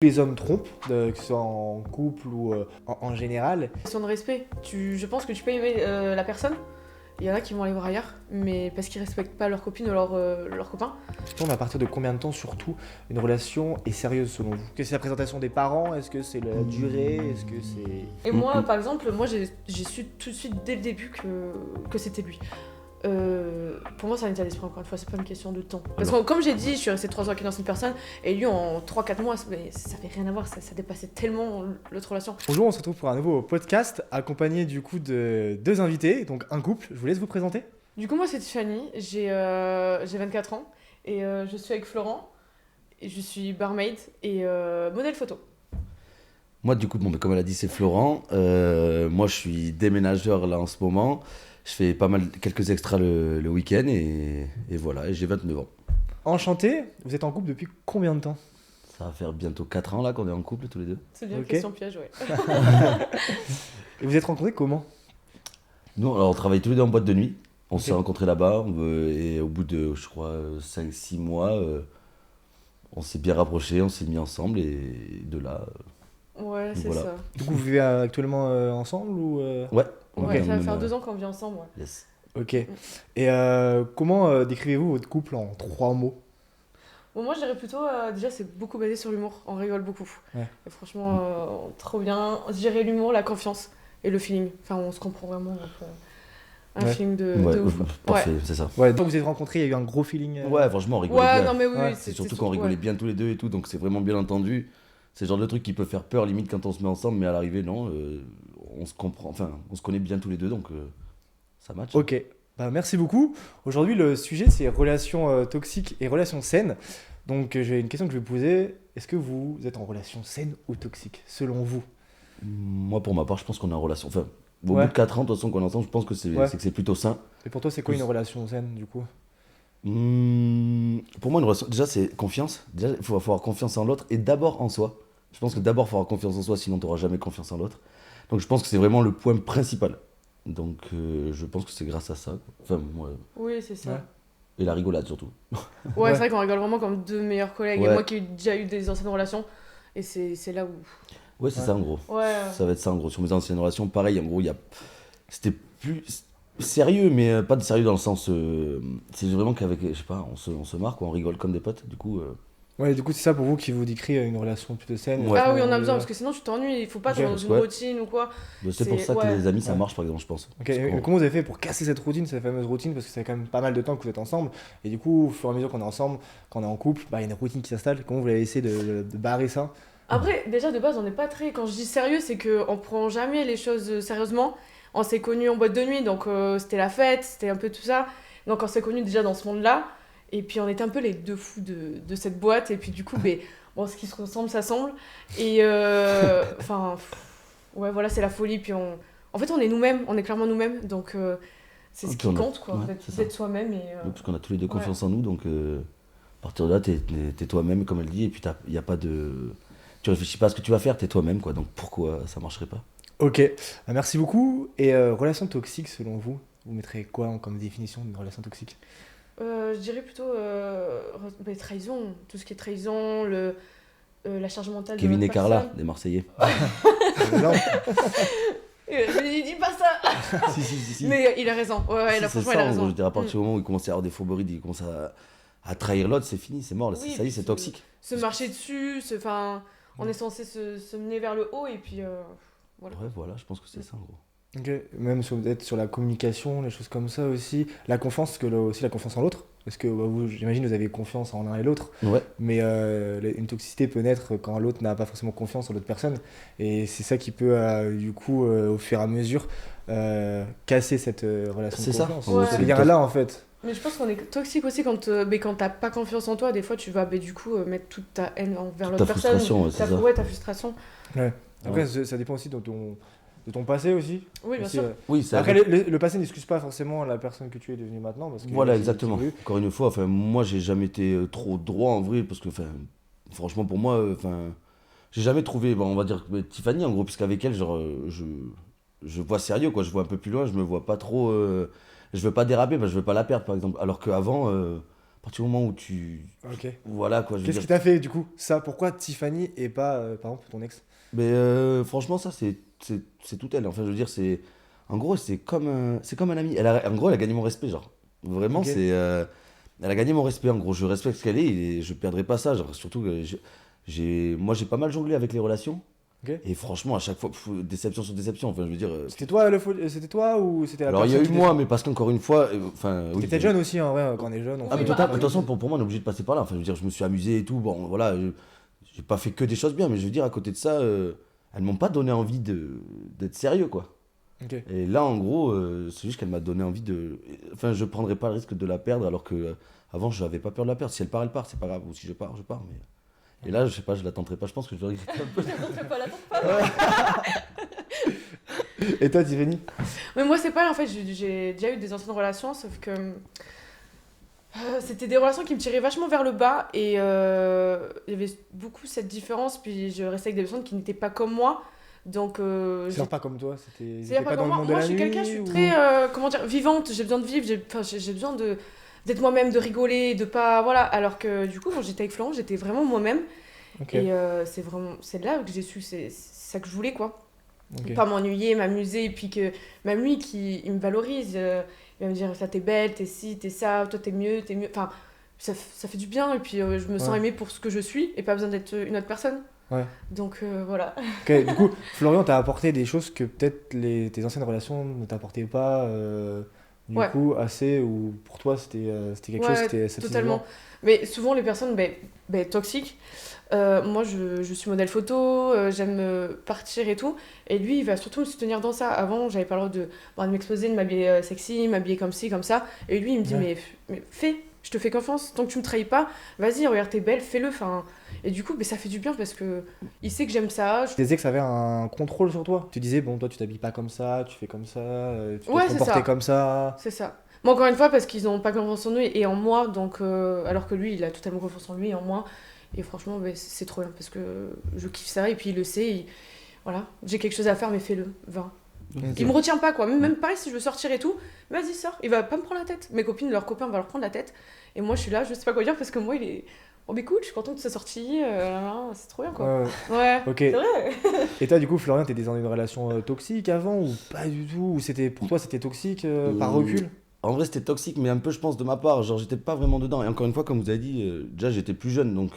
Les hommes trompent, que ce soit en couple ou en général. Question de respect. Je pense que tu peux aimer la personne. Il y en a qui vont aller voir ailleurs, mais parce qu'ils respectent pas leur copine ou leur copain. Tu tournes à partir de combien de temps, surtout, une relation est sérieuse selon vous? Est-ce que c'est la présentation des parents? Est-ce que c'est la durée? Est-ce que c'est... Et moi, par exemple, j'ai su tout de suite dès le début que c'était lui. Pour moi, c'est un état d'esprit, encore une fois, c'est pas une question de temps. Parce que, comme j'ai dit, je suis restée 3 ans avec une ancienne personne, et lui, en 3-4 mois, mais ça avait rien à voir, ça dépassait tellement l'autre relation. Bonjour, on se retrouve pour un nouveau podcast, accompagné du coup de 2 invités, donc un couple. Je vous laisse vous présenter. Du coup, moi, c'est Tiffany, j'ai 24 ans, et je suis avec Florent, et je suis barmaid et modèle photo. Moi, du coup, comme elle a dit, c'est Florent. Moi, je suis déménageur là en ce moment. Je fais quelques extras le week-end et voilà, et j'ai 29 ans. Enchanté, vous êtes en couple depuis combien de temps? Ça va faire bientôt 4 ans là qu'on est en couple tous les deux. C'est bien une Ok. question piège, ouais. Et vous êtes rencontrés comment? Nous, alors, on travaille tous les deux en boîte de nuit. On s'est rencontrés là-bas et au bout de, je crois, 5-6 mois, on s'est bien rapprochés, on s'est mis ensemble et de là, Ouais, c'est voilà. ça. Du coup, vous vivez actuellement ensemble ou ouais. on Ouais, vit ça va même, faire 2 ans qu'on vit ensemble, ouais. Yes. Ok. Et comment décrivez-vous votre couple en 3 mots? Bon, moi, je dirais plutôt, déjà, c'est beaucoup basé sur l'humour. On rigole beaucoup. Ouais. Et franchement, trop bien. Je dirais l'humour, la confiance et le feeling. Enfin, on se comprend vraiment. Donc, un Ouais. feeling de Ouais, ouf. parfait, c'est ça. Ouais, quand vous êtes rencontrés, il y a eu un gros feeling. Ouais, franchement, on rigolait Ouais, bien. non, mais oui, Ouais. oui, C'est surtout qu'on rigolait bien tous les deux et tout, donc c'est vraiment bien entendu. C'est le genre de truc qui peut faire peur limite quand on se met ensemble, mais à l'arrivée, non, on se comprend, enfin, on se connaît bien tous les deux, donc ça match. Ok, bah, merci beaucoup. Aujourd'hui, le sujet, c'est relations toxiques et relations saines. Donc, j'ai une question que je vais vous poser. Est-ce que vous êtes en relation saine ou toxique, selon vous? Moi, pour ma part, je pense qu'on est en relation. Enfin, au Ouais. bout de 4 ans, de toute façon, qu'on est ensemble, je pense que c'est Ouais. c'est que c'est plutôt sain. Et pour toi, c'est quoi une relation saine, du coup? Pour moi, une relation, déjà, c'est confiance. Déjà, il faut avoir confiance en l'autre et d'abord en soi. Je pense que d'abord, il faut avoir confiance en soi, sinon tu n'auras jamais confiance en l'autre. Donc, je pense que c'est vraiment le point principal. Donc, je pense que c'est grâce à ça, quoi. Enfin, moi, Oui, c'est ça. Ouais. et la rigolade surtout. Ouais, c'est vrai qu'on rigole vraiment comme 2 meilleurs collègues. Et Ouais. moi qui ai déjà eu des anciennes relations. Et c'est là où. Ouais, c'est Ouais. ça en gros. Ouais. Ça va être ça en gros. Sur mes anciennes relations, pareil, en gros, c'était plus sérieux, mais pas de sérieux dans le sens. C'est vraiment qu'avec, je sais pas, on se marre, quoi, on rigole comme des potes. Du coup, Ouais, du coup, c'est ça pour vous qui vous décrit une relation plutôt saine. Ouais. Ah oui, on a besoin parce que sinon tu t'ennuies. Il faut pas Ok, être dans parce une que ouais. routine ou quoi. c'est pour C'est- ça que ouais. les amis, ça Ouais. marche par exemple, je pense. Ok, Parce et qu'on- comment vous avez fait pour casser cette routine, cette fameuse routine? Parce que ça fait quand même pas mal de temps que vous êtes ensemble. Et du coup, au fur et à mesure qu'on est ensemble, quand on est en couple, bah, il y a une routine qui s'installe. Comment vous avez essayé de barrer ça? Après, déjà de base, on n'est pas très. Quand je dis sérieux, c'est qu'on prend jamais les choses sérieusement. On s'est connus en boîte de nuit, donc c'était la fête, c'était un peu tout ça. Donc on s'est connus déjà dans ce monde-là. Et puis on était un peu les 2 fous de cette boîte. Et puis du coup, bon, ce qui se ressemble, ça semble. Et enfin, ouais, voilà, c'est la folie. Puis en fait, on est nous-mêmes, on est clairement nous-mêmes. Donc c'est ce Ok, qui on a- compte, quoi, ouais, d'être c'est ça. d'être soi-même. Et, Parce qu'on a tous les deux confiance en nous, donc à partir de là, t'es toi-même, comme elle dit, et puis il n'y a pas de. Tu réfléchis pas à ce que tu vas faire, t'es toi-même, quoi. Donc pourquoi ça marcherait pas? Ok, bah, merci beaucoup. Et relation toxique, selon vous, vous mettrez quoi comme définition d'une relation toxique? je dirais plutôt trahison, tout ce qui est trahison, la charge mentale de Kevin l'autre et Carla, personne. des Marseillais. Non. Il dit pas ça. Si. Mais il a raison. Ouais, Si, là, c'est franchement, ça, il a en gros, raison. je dirais, à partir du moment où il commence à y avoir des fourberies, il commence à trahir l'autre, c'est fini, c'est mort, là, Oui, ça y est, puis c'est toxique. Se marcher dessus, enfin, on est censé se mener vers le haut et puis voilà. Ouais, voilà, je pense que c'est ça, en gros. Ok, même peut-être sur la communication, les choses comme ça aussi. La confiance, parce que là aussi la confiance en l'autre. Parce que bah, vous, j'imagine vous avez confiance en l'un et l'autre. Ouais, Mais une toxicité peut naître quand l'autre n'a pas forcément confiance en l'autre personne. Et c'est ça qui peut, du coup, au fur et à mesure, casser cette relation c'est de ça. confiance. En gros, Ouais. C'est bien là, en fait. Mais je pense qu'on est toxique aussi quand t'as pas confiance en toi. Des fois, tu vas du coup mettre toute ta haine envers Toute l'autre ta personne. frustration, ouais, c'est ça. Ouais, ta frustration. Après, Ouais. ça dépend aussi de ton passé aussi. Oui, bien Aussi, sûr. Oui, c'est Après, le passé n'excuse pas forcément la personne que tu es devenue maintenant. Parce que Voilà, qui exactement. évolue. Encore une fois, enfin, moi, j'ai jamais été trop droit en vrai, parce que, enfin, franchement, pour moi, enfin, j'ai jamais trouvé, bon, on va dire, Tiffany, en gros, puisqu'avec elle, genre, je vois sérieux, quoi, je vois un peu plus loin, je me vois pas trop, je veux pas déraper, je veux pas la perdre, par exemple. Alors qu'avant, à partir du moment où tu... Ok. Voilà, quoi, je veux Qu'est-ce dire. qui t'a fait du coup ça? Pourquoi Tiffany et pas par exemple ton ex? Mais franchement, ça, c'est tout elle. Enfin, je veux dire, c'est... En gros, c'est comme un ami. En gros, elle a gagné mon respect, genre. Vraiment, Ok. elle a gagné mon respect, en gros. Je respecte ce qu'elle est et je perdrai pas ça. Genre, surtout que moi, j'ai pas mal jonglé avec les relations. Ok. Et franchement, à chaque fois, déception sur déception. Enfin, je veux dire... C'était toi ou c'était la Alors, il y a personne eu qui moi, mais parce qu'encore une fois... Enfin, était... oui, T'étais jeune aussi en vrai, quand on est jeune. Ah, mais Oui, total, bah, de toute façon, pour moi, on est obligé de passer par là. Enfin, je veux dire, je me suis amusé et tout. Bon, voilà, j'ai pas fait que des choses bien, mais je veux dire, à côté de ça, elles m'ont pas donné envie d'être sérieux, quoi. Ok. Et là, en gros, c'est juste qu'elle m'a donné envie de. Enfin, je prendrais pas le risque de la perdre, alors que avant, je n'avais pas peur de la perdre. Si elle part, elle part, c'est pas grave. Ou si je pars, je pars. Mais... Et là, je sais pas, je la tenterai pas. Je pense que je vais regretter un peu. Pas la tente pas. Et toi, Tiffany? Mais moi, c'est pas, en fait, j'ai déjà eu des anciennes relations, sauf que c'était des relations qui me tiraient vachement vers le bas et il y avait beaucoup cette différence. Puis je restais avec des personnes qui n'étaient pas comme moi. Donc, C'est pas comme toi, ils c'est étaient pas pas dans comme le moi. monde de Moi, la je suis quelqu'un, je nuit, suis ou- très, comment dire, vivante. J'ai besoin de vivre, j'ai besoin d'être moi-même, de rigoler, de pas. Voilà. Alors que du coup, quand j'étais avec Florent, j'étais vraiment moi-même. Ok. Et c'est là que j'ai su, c'est ça que je voulais, quoi. Ok. Pas m'ennuyer, m'amuser, et puis que même lui, il me valorise. Il va me dire, ça, t'es belle, t'es ci, t'es ça, toi, t'es mieux. Enfin, ça fait du bien, et puis je me sens Ouais. aimée pour ce que je suis, et pas besoin d'être une autre personne. Ouais. Donc voilà. Ok, du coup, Florian t'a apporté des choses que peut-être tes anciennes relations ne t'apportaient pas, du Ouais. coup, assez, ou pour toi c'était quelque chose qui était satisfaisant. totalement. Mais souvent, les personnes toxiques, moi je suis modèle photo, j'aime partir et tout. Et lui, il va surtout me soutenir dans ça. Avant, j'avais pas le droit de m'exposer, de m'habiller sexy, m'habiller comme ci, comme ça. Et lui, il me dit, Ouais. mais fais, je te fais confiance. Tant que tu me trahis pas, vas-y, regarde, t'es belle, fais-le. Enfin, et du coup, ça fait du bien parce que il sait que j'aime ça. Tes ex avaient un contrôle sur toi. Tu disais, bon, toi tu t'habilles pas comme ça, tu fais comme ça, tu dois Ouais, te c'est comporter ça. comme ça. C'est ça. Mais encore une fois, parce qu'ils n'ont pas confiance en eux et en moi, donc, alors que lui, il a totalement confiance en lui et en moi. Et franchement, c'est trop bien parce que je kiffe ça et puis il le sait. Voilà, j'ai quelque chose à faire, mais fais-le, va. Ok. Il me retient pas, quoi. Même pareil, si je veux sortir et tout, vas-y, sors. Il va pas me prendre la tête. Mes copines, leurs copains, vont leur prendre la tête. Et moi, je suis là, je sais pas quoi dire parce que moi, il est. Oh, mais cool, je suis contente de sa sortie. C'est trop bien, quoi. Ouais. Ouais, Ok. c'est vrai. Et toi, du coup, Florian, t'étais dans une relation toxique avant ou pas du tout? Ou c'était pour toi c'était toxique par recul? En vrai, c'était toxique, mais un peu, je pense, de ma part. Genre, j'étais pas vraiment dedans. Et encore une fois, comme vous avez dit, déjà, j'étais plus jeune, donc.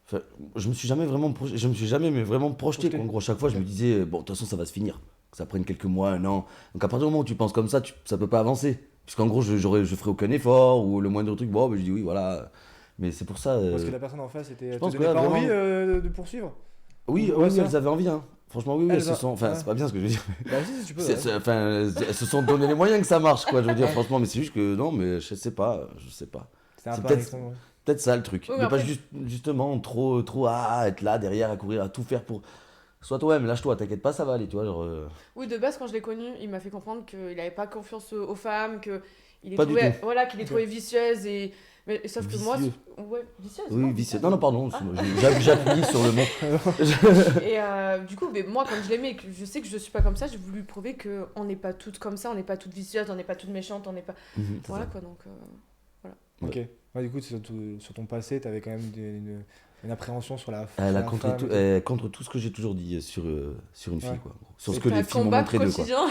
Enfin, je me suis jamais vraiment je me suis jamais mais vraiment projeté, quoi. En gros, chaque fois, je me disais, bon, de toute façon, ça va se finir. Que ça prenne quelques mois, un an. Donc, à partir du moment où tu penses comme ça, ça peut pas avancer. Puisqu'en gros, je ferai aucun effort ou le moindre truc. Bon, ben, je dis oui, voilà. Mais c'est pour ça. Parce que la personne en face te pense que donnait là, pas vraiment- envie de poursuivre? Oui, Ouais, oui, ça. elles avaient envie, hein. Franchement, oui, oui, Elles elles se a- sont. Enfin, ouais. c'est pas bien ce que je veux dire. Bah si, tu peux. Enfin, elles se sont donné les moyens que ça marche, quoi. Je veux dire, franchement, mais c'est juste que non, mais je sais pas. C'était un c'est peu peut-être- Alexandre, ouais. Peut-être ça le truc. Oui, Mais mais pas après- justement trop être là derrière, à courir, à tout faire pour. Sois toi-même, lâche-toi, t'inquiète pas, ça va aller, tu vois. Genre, Oui, de base, quand je l'ai connu, il m'a fait comprendre qu'il avait pas confiance aux femmes, qu'il les Pas du trouvait, tout. voilà, qu'il les Ok. trouvait vicieuses. Mais sauf que moi. Vicieux. Ouais, vicieuses. Oui, non, vicieux. vicieuses. Non, non, pardon, Ah. j'appuie sur le mot. Et du coup, moi, quand je l'aimais et que je sais que je suis pas comme ça, j'ai voulu lui prouver qu'on n'est pas toutes comme ça, on n'est pas toutes vicieuses, on n'est pas toutes méchantes, on n'est pas. Mhm, c'est Voilà ça. quoi, donc. Ok. Ouais, du coup, sur ton passé, t'avais quand même une appréhension sur la Elle sur a la contre femme tout, et tout. elle contre tout ce que j'ai toujours dit sur une fille, Ouais. quoi. en gros. Sur ce Et que C'est les un filles m'ont combat montré d'eux, quoi. quotidien.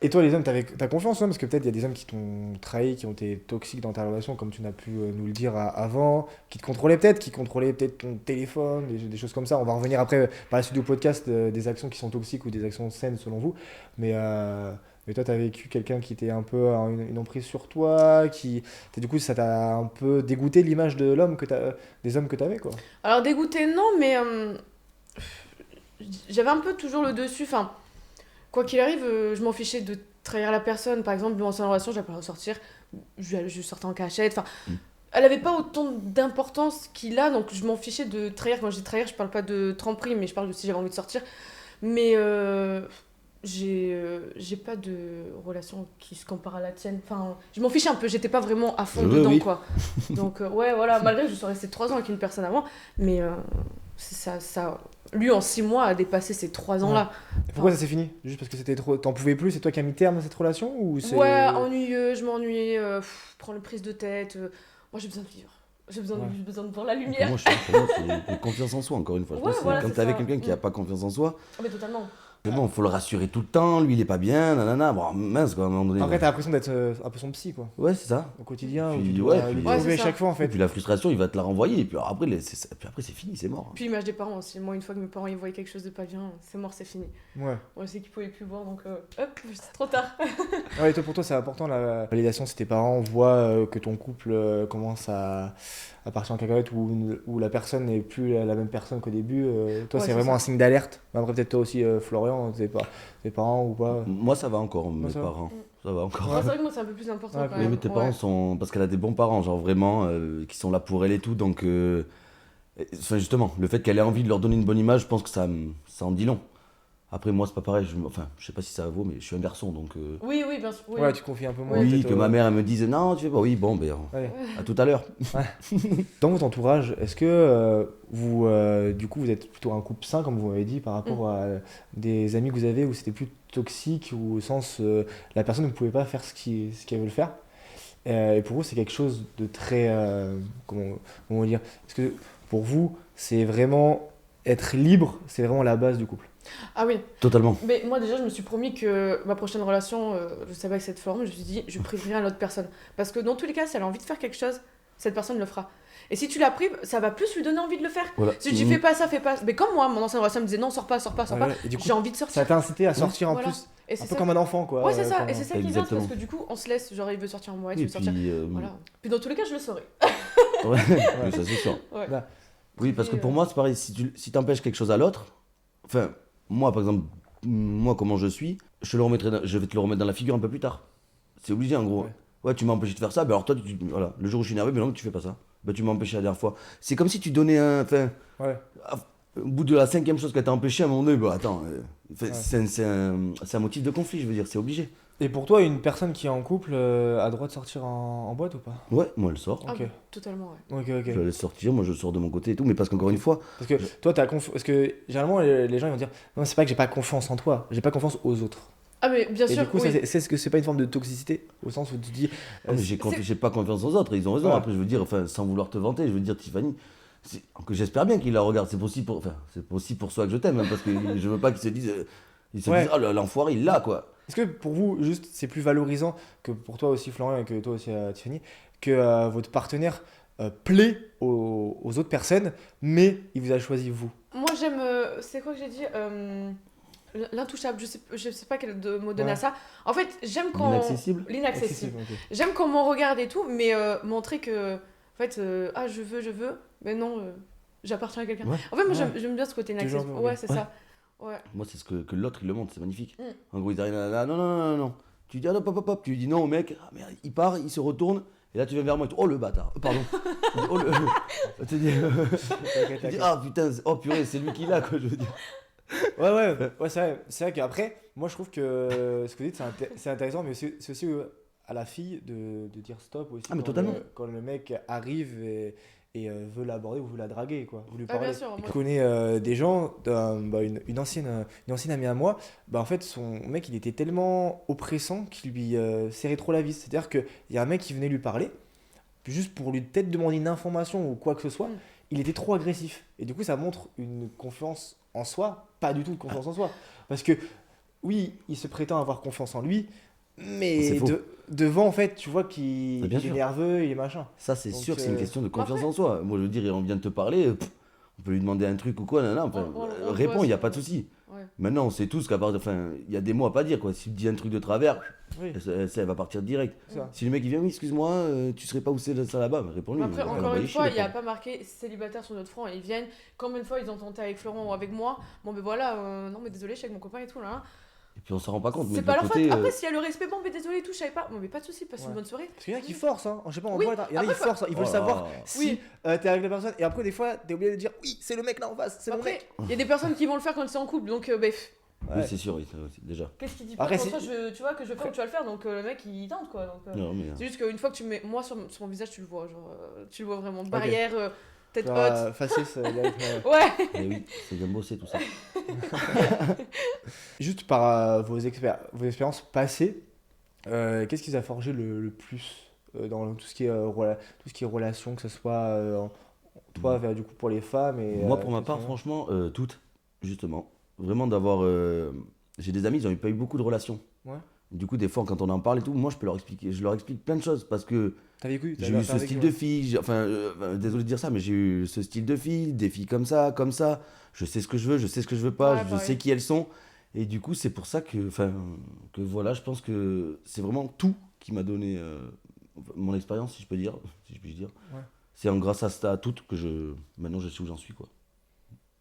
Et toi, les hommes, t'as confiance, hein, parce que peut-être il y a des hommes qui t'ont trahi, qui ont été toxiques dans ta relation, comme tu n'as pu nous le dire avant, qui contrôlaient peut-être ton téléphone, des choses comme ça. On va revenir après, par la suite du podcast, des actions qui sont toxiques ou des actions saines selon vous. Mais toi, t'as vécu quelqu'un qui était un peu une emprise sur toi, du coup, ça t'a un peu dégoûté de l'image de l'homme des hommes que t'avais, quoi. Alors, dégoûté, non, mais. J'avais un peu toujours le dessus. Enfin, quoi qu'il arrive, je m'en fichais de trahir la personne. Par exemple, dans une relation, j'avais pas ressortir. Je sortais en cachette. Enfin, elle avait pas autant d'importance qu'il a, donc je m'en fichais de trahir. Quand je dis trahir, je parle pas de tromperie, mais je parle de si j'avais envie de sortir. Mais j'ai pas de relation qui se compare à la tienne. Enfin, je m'en fichais un peu, j'étais pas vraiment à fond dedans, Oui. quoi. Donc, ouais, voilà, malgré que je suis restée 3 ans avec une personne avant, mais ça lui en 6 mois a dépassé ces 3 ans-là. Et pourquoi ça s'est fini? Juste parce que c'était trop. T'en pouvais plus, c'est toi qui as mis terme à cette relation ou c'est... Ouais, ennuyeux, je m'ennuyais, prendre le prise de tête. Moi j'ai besoin de vivre. J'ai besoin de voir la lumière. Pour moi, c'est confiance en soi, encore une fois. Je Ouais, pense que voilà, quand c'est t'es avec ça. quelqu'un qui a pas confiance en soi, Ah, mais totalement. vraiment, faut le rassurer tout le temps, lui il est pas bien, nanana, bon, mince quoi, à un moment donné. Après, t'as l'impression d'être un peu son psy, quoi. Ouais, c'est ça. Au quotidien, Puis, où tu dois ouais, lui puis- Ouais, prouver c'est chaque ça. fois, en Et fait. puis la frustration, il va te la renvoyer, et puis après, c'est fini, c'est mort. Puis l'image des parents aussi. Moi, une fois que mes parents ils voyaient quelque chose de pas bien, c'est mort, c'est fini. Ouais. On sait qu'ils pouvaient plus voir, donc hop, c'est trop tard. Ouais, et toi, pour toi, c'est important la validation si tes parents voient que ton couple commence à partir en cacahuète ou la personne n'est plus la même personne qu'au début. Toi, Ouais, c'est c'est vraiment ça. un signe d'alerte. Après, peut-être toi aussi, Florian, tes parents ou pas. Moi, ça va encore, mes ça va. parents. Ça va encore. Moi, c'est vrai que moi, c'est un peu plus important Ouais, quand oui, Oui, même. mais tes Ouais. parents sont. Parce qu'elle a des bons parents, genre vraiment, qui sont là pour elle et tout. Donc, enfin, justement, le fait qu'elle ait envie de leur donner une bonne image, je pense que ça en dit long. Après, moi, c'est pas pareil. Enfin, je sais pas si ça vaut, mais je suis un garçon, donc. Oui, bien sûr. Oui. Ouais, tu confies un peu moins. Oui, peut-être, que ma mère, elle me dise non, tu fais pas. Oui, bon, ben, Ouais. à tout à l'heure. Dans votre entourage, est-ce que vous, du coup, vous êtes plutôt un couple sain, comme vous m'avez dit, par rapport à des amis que vous avez où c'était plus toxique, ou au sens la personne ne pouvait pas faire ce qu'elle veut faire? Et pour vous, c'est quelque chose de très. Comment dire? Est-ce que pour vous, c'est vraiment être libre, c'est vraiment la base du couple? Ah oui. Totalement. Mais moi, déjà, je me suis promis que ma prochaine relation, je savais avec cette forme, je me suis dit, je priverai à l'autre personne. Parce que dans tous les cas, si elle a envie de faire quelque chose, cette personne le fera. Et si tu la prives, ça va plus lui donner envie de le faire. Voilà. Si tu dis fais pas ça, fais pas. Mais comme moi, mon ancienne relation me disait non, sors pas. Ouais, et du coup, J'ai envie de sortir. ça t'a incité à sortir en Voilà. plus, Et un c'est peu ça. comme un enfant, quoi. Ouais, c'est ça. quand- Et c'est ça qui est bien, Exactement. parce que du coup, on se laisse. Genre, il veut sortir en moi, tu Et veux sortir. puis. Voilà. Puis dans tous les cas, je le saurai. Ouais, oui, ça c'est sûr. Ouais. Bah, Oui, parce que Et, pour moi, c'est pareil. Si t'empêches quelque chose à l'autre, enfin, moi par exemple, moi comment je suis, je vais te le remettre dans la figure un peu plus tard. C'est obligé en gros. Ouais. Ouais, tu m'as empêché de faire ça, ben alors toi, voilà, le jour où je suis énervé, ben non, tu fais pas ça. Ben tu m'as empêché la dernière fois. C'est comme si tu donnais un. Enfin, Ouais. au bout de la 5e chose qu'elle t'a empêché, à un moment donné, bah attends, enfin, Ouais. c'est un motif de conflit, je veux dire, c'est obligé. Et pour toi, une personne qui est en couple a le droit de sortir en boîte ou pas? Ouais, moi elle sort. Ah, Ok. totalement, ouais. Ok, Je ok. la laisse sortir, moi je sors de mon côté et tout, mais parce qu'encore une fois, Parce que toi, Parce que généralement, les gens ils vont dire non, c'est pas que j'ai pas confiance en toi, j'ai pas confiance aux autres. Ah, mais bien Et sûr, du coup, oui. c'est ce que c'est pas une forme de toxicité au sens où tu dis. ah, mais j'ai pas confiance aux autres, ils ont raison. Voilà. Après, je veux dire, enfin, sans vouloir te vanter, je veux dire, Tiffany, que j'espère bien qu'il la regarde. C'est aussi pour soi que je t'aime, hein, parce que je veux pas qu'ils se disent, Ouais. oh l'enfoiré, il l'a quoi. Est-ce que pour vous, juste, c'est plus valorisant que pour toi aussi, Florian, et que toi aussi, Tiffany, que votre partenaire plaît aux autres personnes, mais il vous a choisi vous? Moi, j'aime. C'est quoi que j'ai dit L'intouchable, je sais pas quel mot donner Ouais. à ça. En fait, j'aime quand. L'inaccessible. L'inaccessible. Ok. J'aime quand on regarde et tout, mais montrer que. En fait, ah, je veux, mais non, j'appartiens à quelqu'un. Ouais. En fait, moi, Ouais. j'aime bien ce côté Toujours, inaccessible. ok. Ouais, c'est Ouais. ça. Ouais. Moi, c'est ce que l'autre il le montre, c'est magnifique. Mm. En gros, il arrive là, non, non, non, non, non. Tu dis, ah, non, pop, pop, pop. Tu lui dis non au mec, ah, merde, il part, il se retourne, et là tu viens vers moi et tu, oh le bâtard, pardon. Oh, tu dis, tu dis, ah putain, oh purée, c'est lui qui l'a quoi, je veux dire. Ouais, c'est vrai qu'après, moi je trouve que ce que vous dites c'est intéressant, mais c'est aussi à la fille de dire stop aussi. Ah, mais quand totalement. quand le mec arrive et veut l'aborder ou veut la draguer, quoi. Vous lui Ah, parlez. bien sûr, moi- Je connais des gens, une ancienne amie à moi, bah en fait son mec il était tellement oppressant qu'il lui serrait trop la vis. C'est-à-dire qu'il y a un mec qui venait lui parler, puis juste pour lui peut-être demander une information ou quoi que ce soit, Mm. il était trop agressif. Et du coup, ça montre une confiance en soi, pas du tout de confiance en soi. Parce que, oui, il se prétend avoir confiance en lui, C'est mais faux. devant, en fait, tu vois qu'il Mais bien il est sûr. nerveux, il est machin. Ça, c'est Donc, sûr que c'est une question de confiance après- en soi. Moi, je veux dire, on vient de te parler, on peut lui demander un truc ou quoi, nanana, enfin, On réponds, voit il n'y a ça. pas de souci. Ouais. Maintenant, on sait tous qu'à part, enfin, il y a des mots à pas dire, quoi. Si tu dis un truc de travers, Oui, elle va partir direct. c'est ça. Si le mec il vient, oui, excuse-moi, tu serais pas où c'est ça là-bas, bah, réponds-lui. Après, Elle va encore l'envoyer une chier, fois, le il n'y a pauvre. pas marqué célibataire sur notre front et ils viennent. Combien de fois ils ont tenté avec Florent ou avec moi? Bon, ben voilà, non, mais désolé, je suis avec mon copain et tout là. Et puis on s'en rend pas compte, mais C'est de pas leur l'autre faute. côté, Après, s'il y a le respect, bon, mais désolé et tout, je savais pas. Bon, mais pas de soucis, passe Ouais. une bonne soirée. Parce qu'il y en a qui forcent, hein. Je sais pas, on Oui, voit, il y en a qui après, forcent, ils veulent Oh là savoir là. si Oui. t'es avec la personne. Et après, des fois, t'es obligé de dire, oui, c'est le mec là en face, c'est mon Après, mec. il y a des personnes qui vont le faire quand c'est en couple, donc bref. Oui, Ouais. c'est sûr, oui, ça aussi, déjà. Qu'est-ce qu'il dit pas Après, quand c'est- toi, tu vois que je vais faire, tu vas le faire, donc le mec il tente quoi. Donc, Non, mais, c'est juste qu'une fois que tu mets moi sur mon visage, tu le vois, genre tu le vois vraiment. Barrière, Tête Genre, haute. faciès, Ouais. Et oui, c'est bien bossé tout ça. Juste par vos expériences passées, qu'est-ce qui vous a forgé le plus dans tout ce qui est, tout ce qui est relation, que ce soit toi du coup pour les femmes et Moi, pour ma quels part, sont- franchement, toutes, justement. Vraiment d'avoir. J'ai des amis, ils n'ont pas eu beaucoup de relations. Ouais. Du coup, des fois, quand on en parle et tout, moi, je leur explique plein de choses parce que T'as vécu, j'ai eu ce style de fille. Désolé de dire ça, mais j'ai eu ce style de fille, des filles comme ça, comme ça. Je sais ce que je veux, je sais ce que je veux pas, Ouais, je pareil. sais qui elles sont. Et du coup, c'est pour ça que voilà, je pense que c'est vraiment tout qui m'a donné mon expérience, si je peux dire, si je puis dire. Ouais. C'est en grâce à ça, à toutes que maintenant je sais où j'en suis, quoi.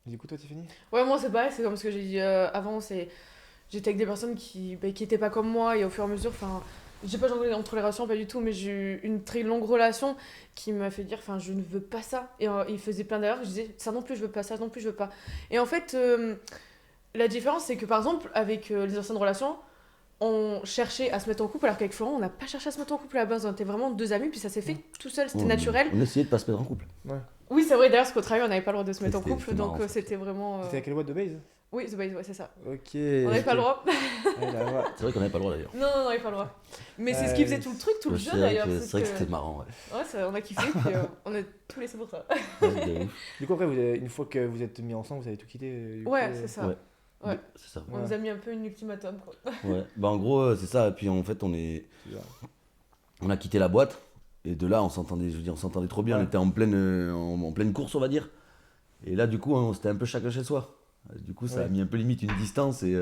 Du coup, toi, Tiffany? Ouais, moi c'est pareil, c'est comme ce que j'ai dit avant, j'étais avec des personnes qui étaient pas comme moi et au fur et à mesure, enfin, j'ai pas jonglé entre les relations, pas du tout, mais j'ai eu une très longue relation qui m'a fait dire, enfin, je ne veux pas ça. Et il faisait plein d'erreurs, je disais, ça non plus, je veux pas, ça non plus, je veux pas. Et en fait, la différence, c'est que par exemple, avec les anciennes relations, on cherchait à se mettre en couple, alors qu'avec Florent, on n'a pas cherché à se mettre en couple à la base, on était vraiment deux amis, puis ça s'est fait tout seul, c'était naturel. On essayait de pas se mettre en couple. Oui, c'est vrai, d'ailleurs, parce qu'au travail, on n'avait pas le droit de se mettre en C'était- couple, c'était donc marrant, ça. c'était vraiment. C'était à quelle boîte de base? Oui, The Base, ouais, c'est ça. Ok. On n'avait pas le droit. Ouais, là, ouais. C'est vrai qu'on n'avait pas le droit d'ailleurs. Non, on n'avait pas le droit. Mais c'est ce qui faisait tout le truc, tout le C'est jeu vrai d'ailleurs. que- c'est vrai que c'était marrant, ouais. Ouais, on a kiffé, puis on a tout laissé pour ça. Ouais, de ouf. Du coup, après, une fois que vous êtes mis ensemble, vous avez tout quitté du coup, Ouais, c'est ça. Ouais. Ouais. C'est ça. On nous a mis un peu une ultimatum, quoi. Ouais. Bah en gros, c'est ça. Et puis en fait, on a quitté la boîte. Et de là, on s'entendait, je veux dire, on s'entendait trop bien. Ouais. On était en pleine course, on va dire. Et là, du coup, c'était un peu chacun chez soi. Du coup, ça a Ouais. mis un peu limite une distance et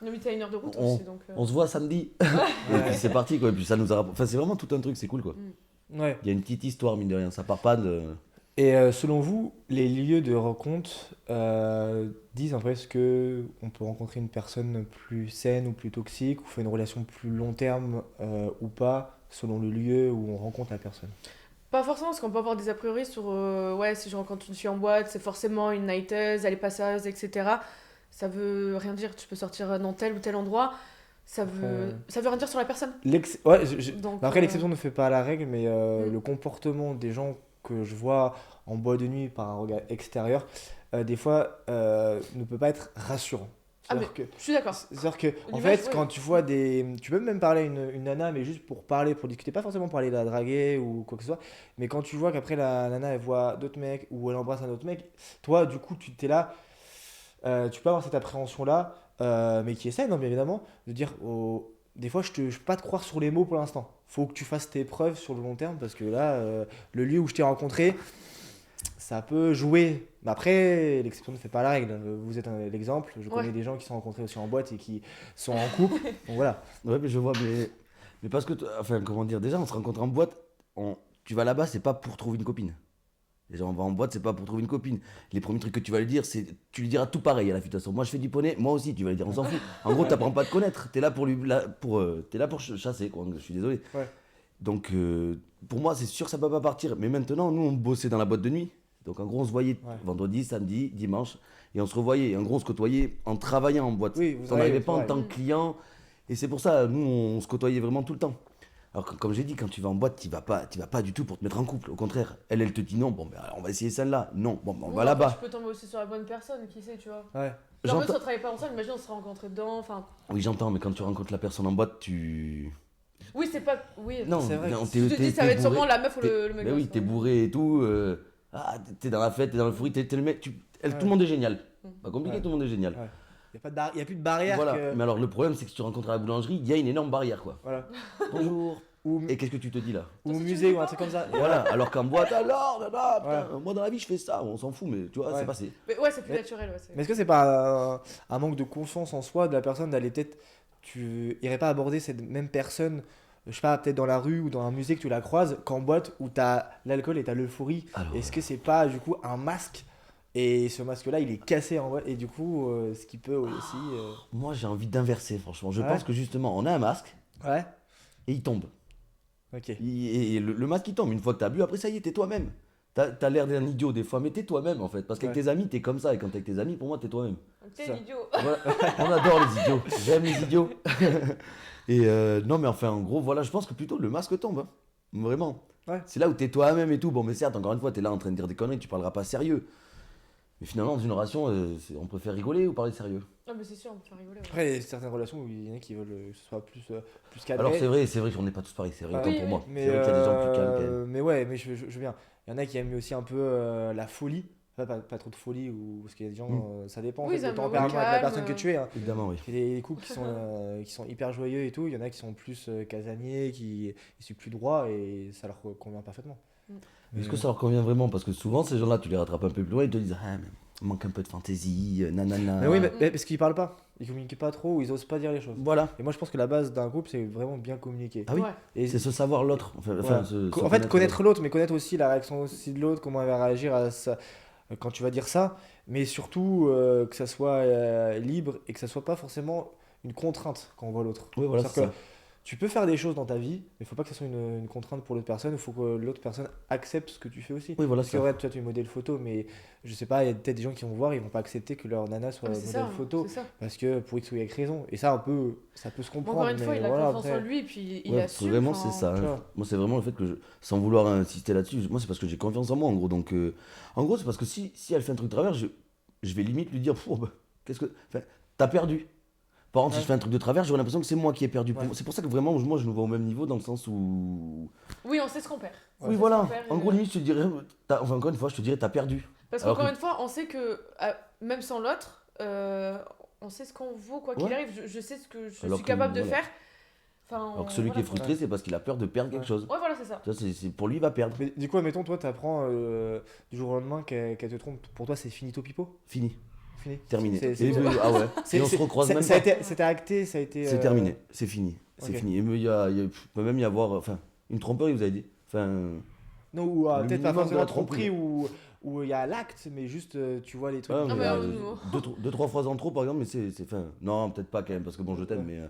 On habitait à 1 heure de route On- aussi, donc. on se voit samedi. Et puis c'est parti, quoi. Et puis ça nous a. Enfin, c'est vraiment tout un truc, c'est cool, quoi. Ouais. Il y a une petite histoire, mine de rien. Ça part pas de. Et selon vous, les lieux de rencontre disent en fait ce que on peut rencontrer une personne plus saine ou plus toxique, ou faire une relation plus long terme ou pas, selon le lieu où on rencontre la personne. Pas forcément, parce qu'on peut avoir des a priori sur. Ouais, si je rencontre une fille en boîte, c'est forcément une nighteuse, elle est pas sérieuse, etc. Ça veut rien dire, tu peux sortir dans tel ou tel endroit. Ça veut rien dire sur la personne. Ouais, Donc, après, l'exception ne fait pas la règle, mais Mm. le comportement des gens que je vois en boîte de nuit par un regard extérieur, des fois, ne peut pas être rassurant. Ah, C'est-à-dire que, Je suis d'accord. c'est-à-dire que, en L'image, fait, ouais. quand tu vois des. Tu peux même parler à une nana, mais juste pour parler, pour discuter, pas forcément pour aller la draguer ou quoi que ce soit, mais quand tu vois qu'après la nana elle voit d'autres mecs ou elle embrasse un autre mec, toi, du coup, tu t'es là, tu peux avoir cette appréhension-là, mais qui est saine, hein, bien évidemment, de dire, oh, des fois, je peux pas te croire sur les mots pour l'instant. Faut que tu fasses tes preuves sur le long terme, parce que là, le lieu où je t'ai rencontré, ça peut jouer. Mais après, l'exception ne fait pas la règle. Vous êtes l'exemple. Je connais Ouais. des gens qui sont rencontrés aussi en boîte et qui sont en couple. Donc voilà. Ouais, mais je vois, mais parce que, enfin, comment dire, déjà, on se rencontre en boîte, tu vas là-bas, c'est pas pour trouver une copine. Déjà, on va en boîte, c'est pas pour trouver une copine. Les premiers trucs que tu vas lui dire, c'est, tu lui diras tout pareil à la fille. De toute façon, moi je fais du poney, moi aussi, tu vas lui dire, on s'en fout. En gros, t'apprends pas à te connaître, t'es là pour t'es là pour chasser, quoi. Je suis désolé. Ouais. Donc, pour moi, c'est sûr que ça peut pas partir. Mais maintenant, nous, on bossait dans la boîte de nuit. Donc, en gros, on se voyait Ouais. vendredi, samedi, dimanche, et on se revoyait. Et en gros, on se côtoyait en travaillant en boîte. Oui, vous on n'arrivait arrivez, pas en ouais. tant que client. Et c'est pour ça, nous, on se côtoyait vraiment tout le temps. Alors, comme j'ai dit, quand tu vas en boîte, tu vas pas du tout pour te mettre en couple. Au contraire, elle te dit non, bon, ben, on va essayer celle-là. Non, bon, ben, on Ouais, va après, là-bas. Tu peux tomber aussi sur la bonne personne, qui sait, tu vois. Ouais. Genre, en fait, J'entends- si on travaille pas ensemble, imagine, on se serait rencontrés dedans, enfin. Oui, j'entends, mais quand tu rencontres la personne en boîte, tu. Oui, c'est pas. Oui. Non, C'est vrai. non, Je te dis, ça va être sûrement la meuf ou le mec. Mais oui, gosse, t'es quoi. bourré et tout. T'es dans la fête, t'es dans le fourri, t'es le mec. Ouais. Tout le monde est génial. Pas compliqué, Ouais. tout le monde est génial. Ouais. Il y a plus de barrière Voilà. que. Mais alors, le problème, c'est que si tu rencontres à la boulangerie, il y a une énorme barrière, quoi. Voilà. Bonjour. Ou, Et qu'est-ce que tu te dis là ou au Si tu musée le ou un fais truc comme ça. Voilà, alors qu'en boîte, alors, putain, Ouais. moi dans la vie je fais ça, on s'en fout, mais tu vois, Ouais. c'est passé. Mais ouais, c'est plus Mais- naturel, ouais. Mais est-ce que c'est pas un manque de confiance en soi de la personne d'aller peut-être. Tu irais pas aborder cette même personne, je sais pas, peut-être dans la rue ou dans un musée que tu la croises, qu'en boîte où t'as l'alcool et t'as l'euphorie. Alors, Est-ce que c'est pas du coup un masque et ce masque-là il est cassé en boîte et du coup ce qui peut aussi. moi j'ai envie d'inverser, franchement. Je Ouais. pense que justement, on a un masque Ouais. et il tombe. Ok. Et le masque il tombe, une fois que t'as bu, après ça y est, t'es toi-même. T'as l'air d'un idiot des fois, mais t'es toi-même en fait. Parce qu'avec Ouais. tes amis, t'es comme ça, et quand t'es avec tes amis, pour moi, t'es toi-même. T'es Ça. l'idiot. Voilà. On adore les idiots, j'aime les idiots. Et non, mais enfin, en gros, voilà, je pense que plutôt le masque tombe, hein. Vraiment. Ouais. C'est là où t'es toi-même et tout. Bon, mais certes, encore une fois, t'es là en train de dire des conneries, tu parleras pas sérieux. Mais finalement, dans une relation, on préfère rigoler ou parler sérieux. Ah, mais c'est sûr, on peut faire rigoler. Ouais. Après, il y a certaines relations où il y en a qui veulent que ce soit plus cadré. Alors c'est vrai qu'on n'est pas tous pareils, c'est vrai, autant Oui, pour oui. moi. Mais, C'est vrai qu'il y a des gens plus calmes quand même. mais ouais, mais je viens. Il y en a qui aiment aussi un peu la folie. Enfin, pas trop de folie, ou parce qu'il y a des gens, ça dépend en Oui, fait, ils du aiment tempérament le de la calme, personne que tu es. Hein. Évidemment, oui. Il y a des couples qui sont hyper joyeux et tout, il y en a qui sont plus casaniers, qui suivent plus droit et ça leur convient parfaitement. Mais est-ce que ça leur convient vraiment? Parce que souvent, ces gens-là, tu les rattrapes un peu plus loin, ils te disent ah, mais il manque un peu de fantaisie, nanana. Mais oui, mais parce qu'ils parlent pas, ils communiquent pas trop ou ils osent pas dire les choses. Voilà. Et moi je pense que la base d'un couple c'est vraiment bien communiquer. Ah oui, Ouais. Et c'est se savoir l'autre. Enfin, ouais. En fait, connaître l'autre, mais connaître aussi la réaction aussi de l'autre, comment elle va réagir à ça, quand tu vas dire ça, mais surtout que ça soit libre et que ça soit pas forcément une contrainte quand on voit l'autre. Oui, voilà, C'est-à-dire c'est que ça. tu peux faire des choses dans ta vie, mais il faut pas que ça soit une contrainte pour l'autre personne, il faut que l'autre personne accepte ce que tu fais aussi. Oui, voilà, Parce c'est que ça. ouais, toi tu es modèle photo, mais je sais pas, il y a peut-être des gens qui vont voir, ils vont pas accepter que leur nana soit Ah, mais c'est modèle ça, photo, c'est ça. parce que pour X ou Y raison. Et ça, ça peut se Bon, comprendre. encore une fois, mais il a voilà, confiance après- en lui et puis il Ouais, assume. vraiment, enfin, c'est ça. tu Hein. vois. Moi, c'est vraiment le fait que, sans vouloir insister là-dessus, moi, c'est parce que j'ai confiance en moi, en gros. Donc, en gros, c'est parce que si elle fait un truc de travers, je vais limite lui dire, Pfff, bah, qu'est-ce que. Enfin, t'as perdu. Par contre, si Ouais. je fais un truc de travers, j'aurais l'impression que c'est moi qui ai perdu. Ouais. C'est pour ça que vraiment, moi, je nous vois au même niveau, dans le sens où. Oui, on sait ce qu'on perd. On Oui, sait voilà. ce qu'on perd, En gros, limite, je te dirais. Enfin, encore une fois, je te dirais, t'as perdu. Parce Alors qu'encore que- une fois, on sait que même sans l'autre, on sait ce qu'on vaut quoi qu'il Ouais. arrive. Je sais ce que je Alors suis que, capable de voilà. faire. Enfin, Alors que celui qui est voilà, quoi. frustré, c'est parce qu'il a peur de perdre quelque Ouais. chose. Ouais, voilà, c'est ça. Tu vois, pour lui, il va perdre. Mais du coup, admettons, toi, t'apprends du jour au lendemain qu'elle te trompe. Pour toi, c'est finito pipo? Fini. Fini. Terminé. C'est Et ah ouais. Et on se recroise même ça a pas. été, c'était acté, ça a été. C'est terminé, c'est fini, c'est ok. fini. Et il peut même y avoir, enfin, une tromperie, vous avez dit. Enfin, Non, ou Le peut-être pas minimum de forcément la tromperie où il y a l'acte, mais juste tu vois les trucs. ouais, Ah, mais, mais deux, trois fois en trop, par exemple, mais enfin, non, peut-être pas quand même, parce que bon, je t'aime, Ouais.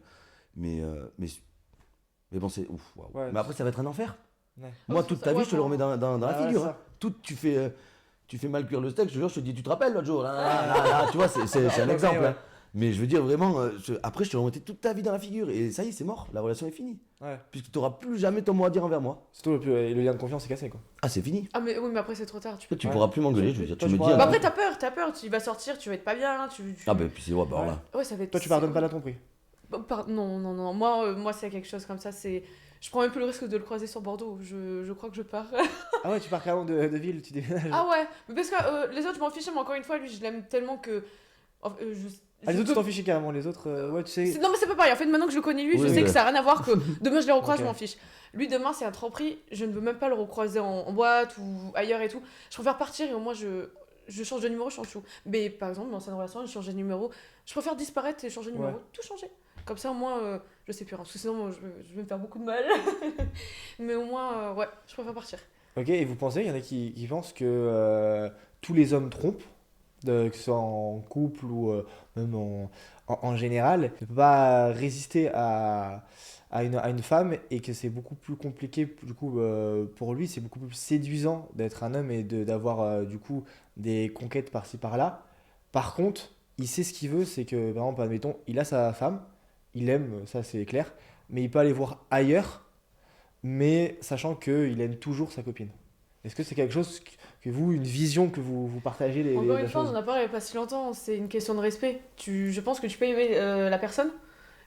mais bon, c'est ouf, waouh. Ouais. Mais après, ça va être un enfer. Ouais. Moi, c'est toute ça, ta vie, ouais, je te le remets dans la Ah, ouais, figure. ça. Hein. Tout, tu fais mal cuire le steak, je te jure, je te dis, tu te rappelles l'autre jour, là, tu vois, c'est un exemple. ouais. Hein. Mais je veux dire, vraiment, après, je te remettais toute ta vie dans la figure, et ça y est, c'est mort, la relation est finie. Ouais. Puisque tu n'auras plus jamais ton mot à dire envers moi. Surtout le lien de confiance est cassé, quoi. Ah, c'est fini. Ah, mais oui, mais après, c'est trop tard. Tu peux... Tu Ouais. pourras plus m'engueuler, je veux dire, Toi, tu tu me pourras- dis. Bah, après, t'as peur. Tu vas sortir, tu vas être pas bien. Ah, ben, puis c'est ouais, bah, Ouais. là. Ouais, ça va être. Toi, tu pardonnes pas la tromperie. Non, non, non. Moi, c'est quelque chose comme ça. Je prends un peu le risque de le croiser sur Bordeaux. Je crois que je pars. Ah ouais, tu pars carrément de ville, tu déménages. Ah ouais, mais parce que les autres, je m'en fiche, mais encore une fois, lui, je l'aime tellement que. Ah, les autres, tu peux- t'en fiches carrément. Les autres, ouais, tu sais. Non, mais c'est pas pareil. En fait, maintenant que je le connais, lui, je Oui, sais ouais. que ça n'a rien à voir que demain je les recroise, Ok. je m'en fiche. Lui, demain, c'est un tromperie. Je ne veux même pas le recroiser en boîte ou ailleurs et tout. Je préfère partir et au moins je change de numéro, je change tout. Mais par exemple, dans cette relation, je change de numéro. Je préfère disparaître et changer de numéro. Ouais. Tout changer. Comme ça, au moins, je sais plus rien. Parce que sinon, moi, je vais me faire beaucoup de mal. Mais au moins, ouais, je préfère partir. Ok, et vous pensez, il y en a qui pensent que tous les hommes trompent, que ce soit en couple ou même en général, ne peut pas résister à une femme et que c'est beaucoup plus compliqué, du coup, pour lui, c'est beaucoup plus séduisant d'être un homme et d'avoir, du coup, des conquêtes par-ci par-là. Par contre, il sait ce qu'il veut, c'est que, par exemple, admettons, il a sa femme, il aime, ça c'est clair, mais il peut aller voir ailleurs, mais sachant qu'il aime toujours sa copine. Est-ce que c'est quelque chose que vous, une vision que vous partagez Encore la une fois, on chose en a parlé il y a pas si longtemps. C'est une question de respect. Je pense que tu peux aimer la personne.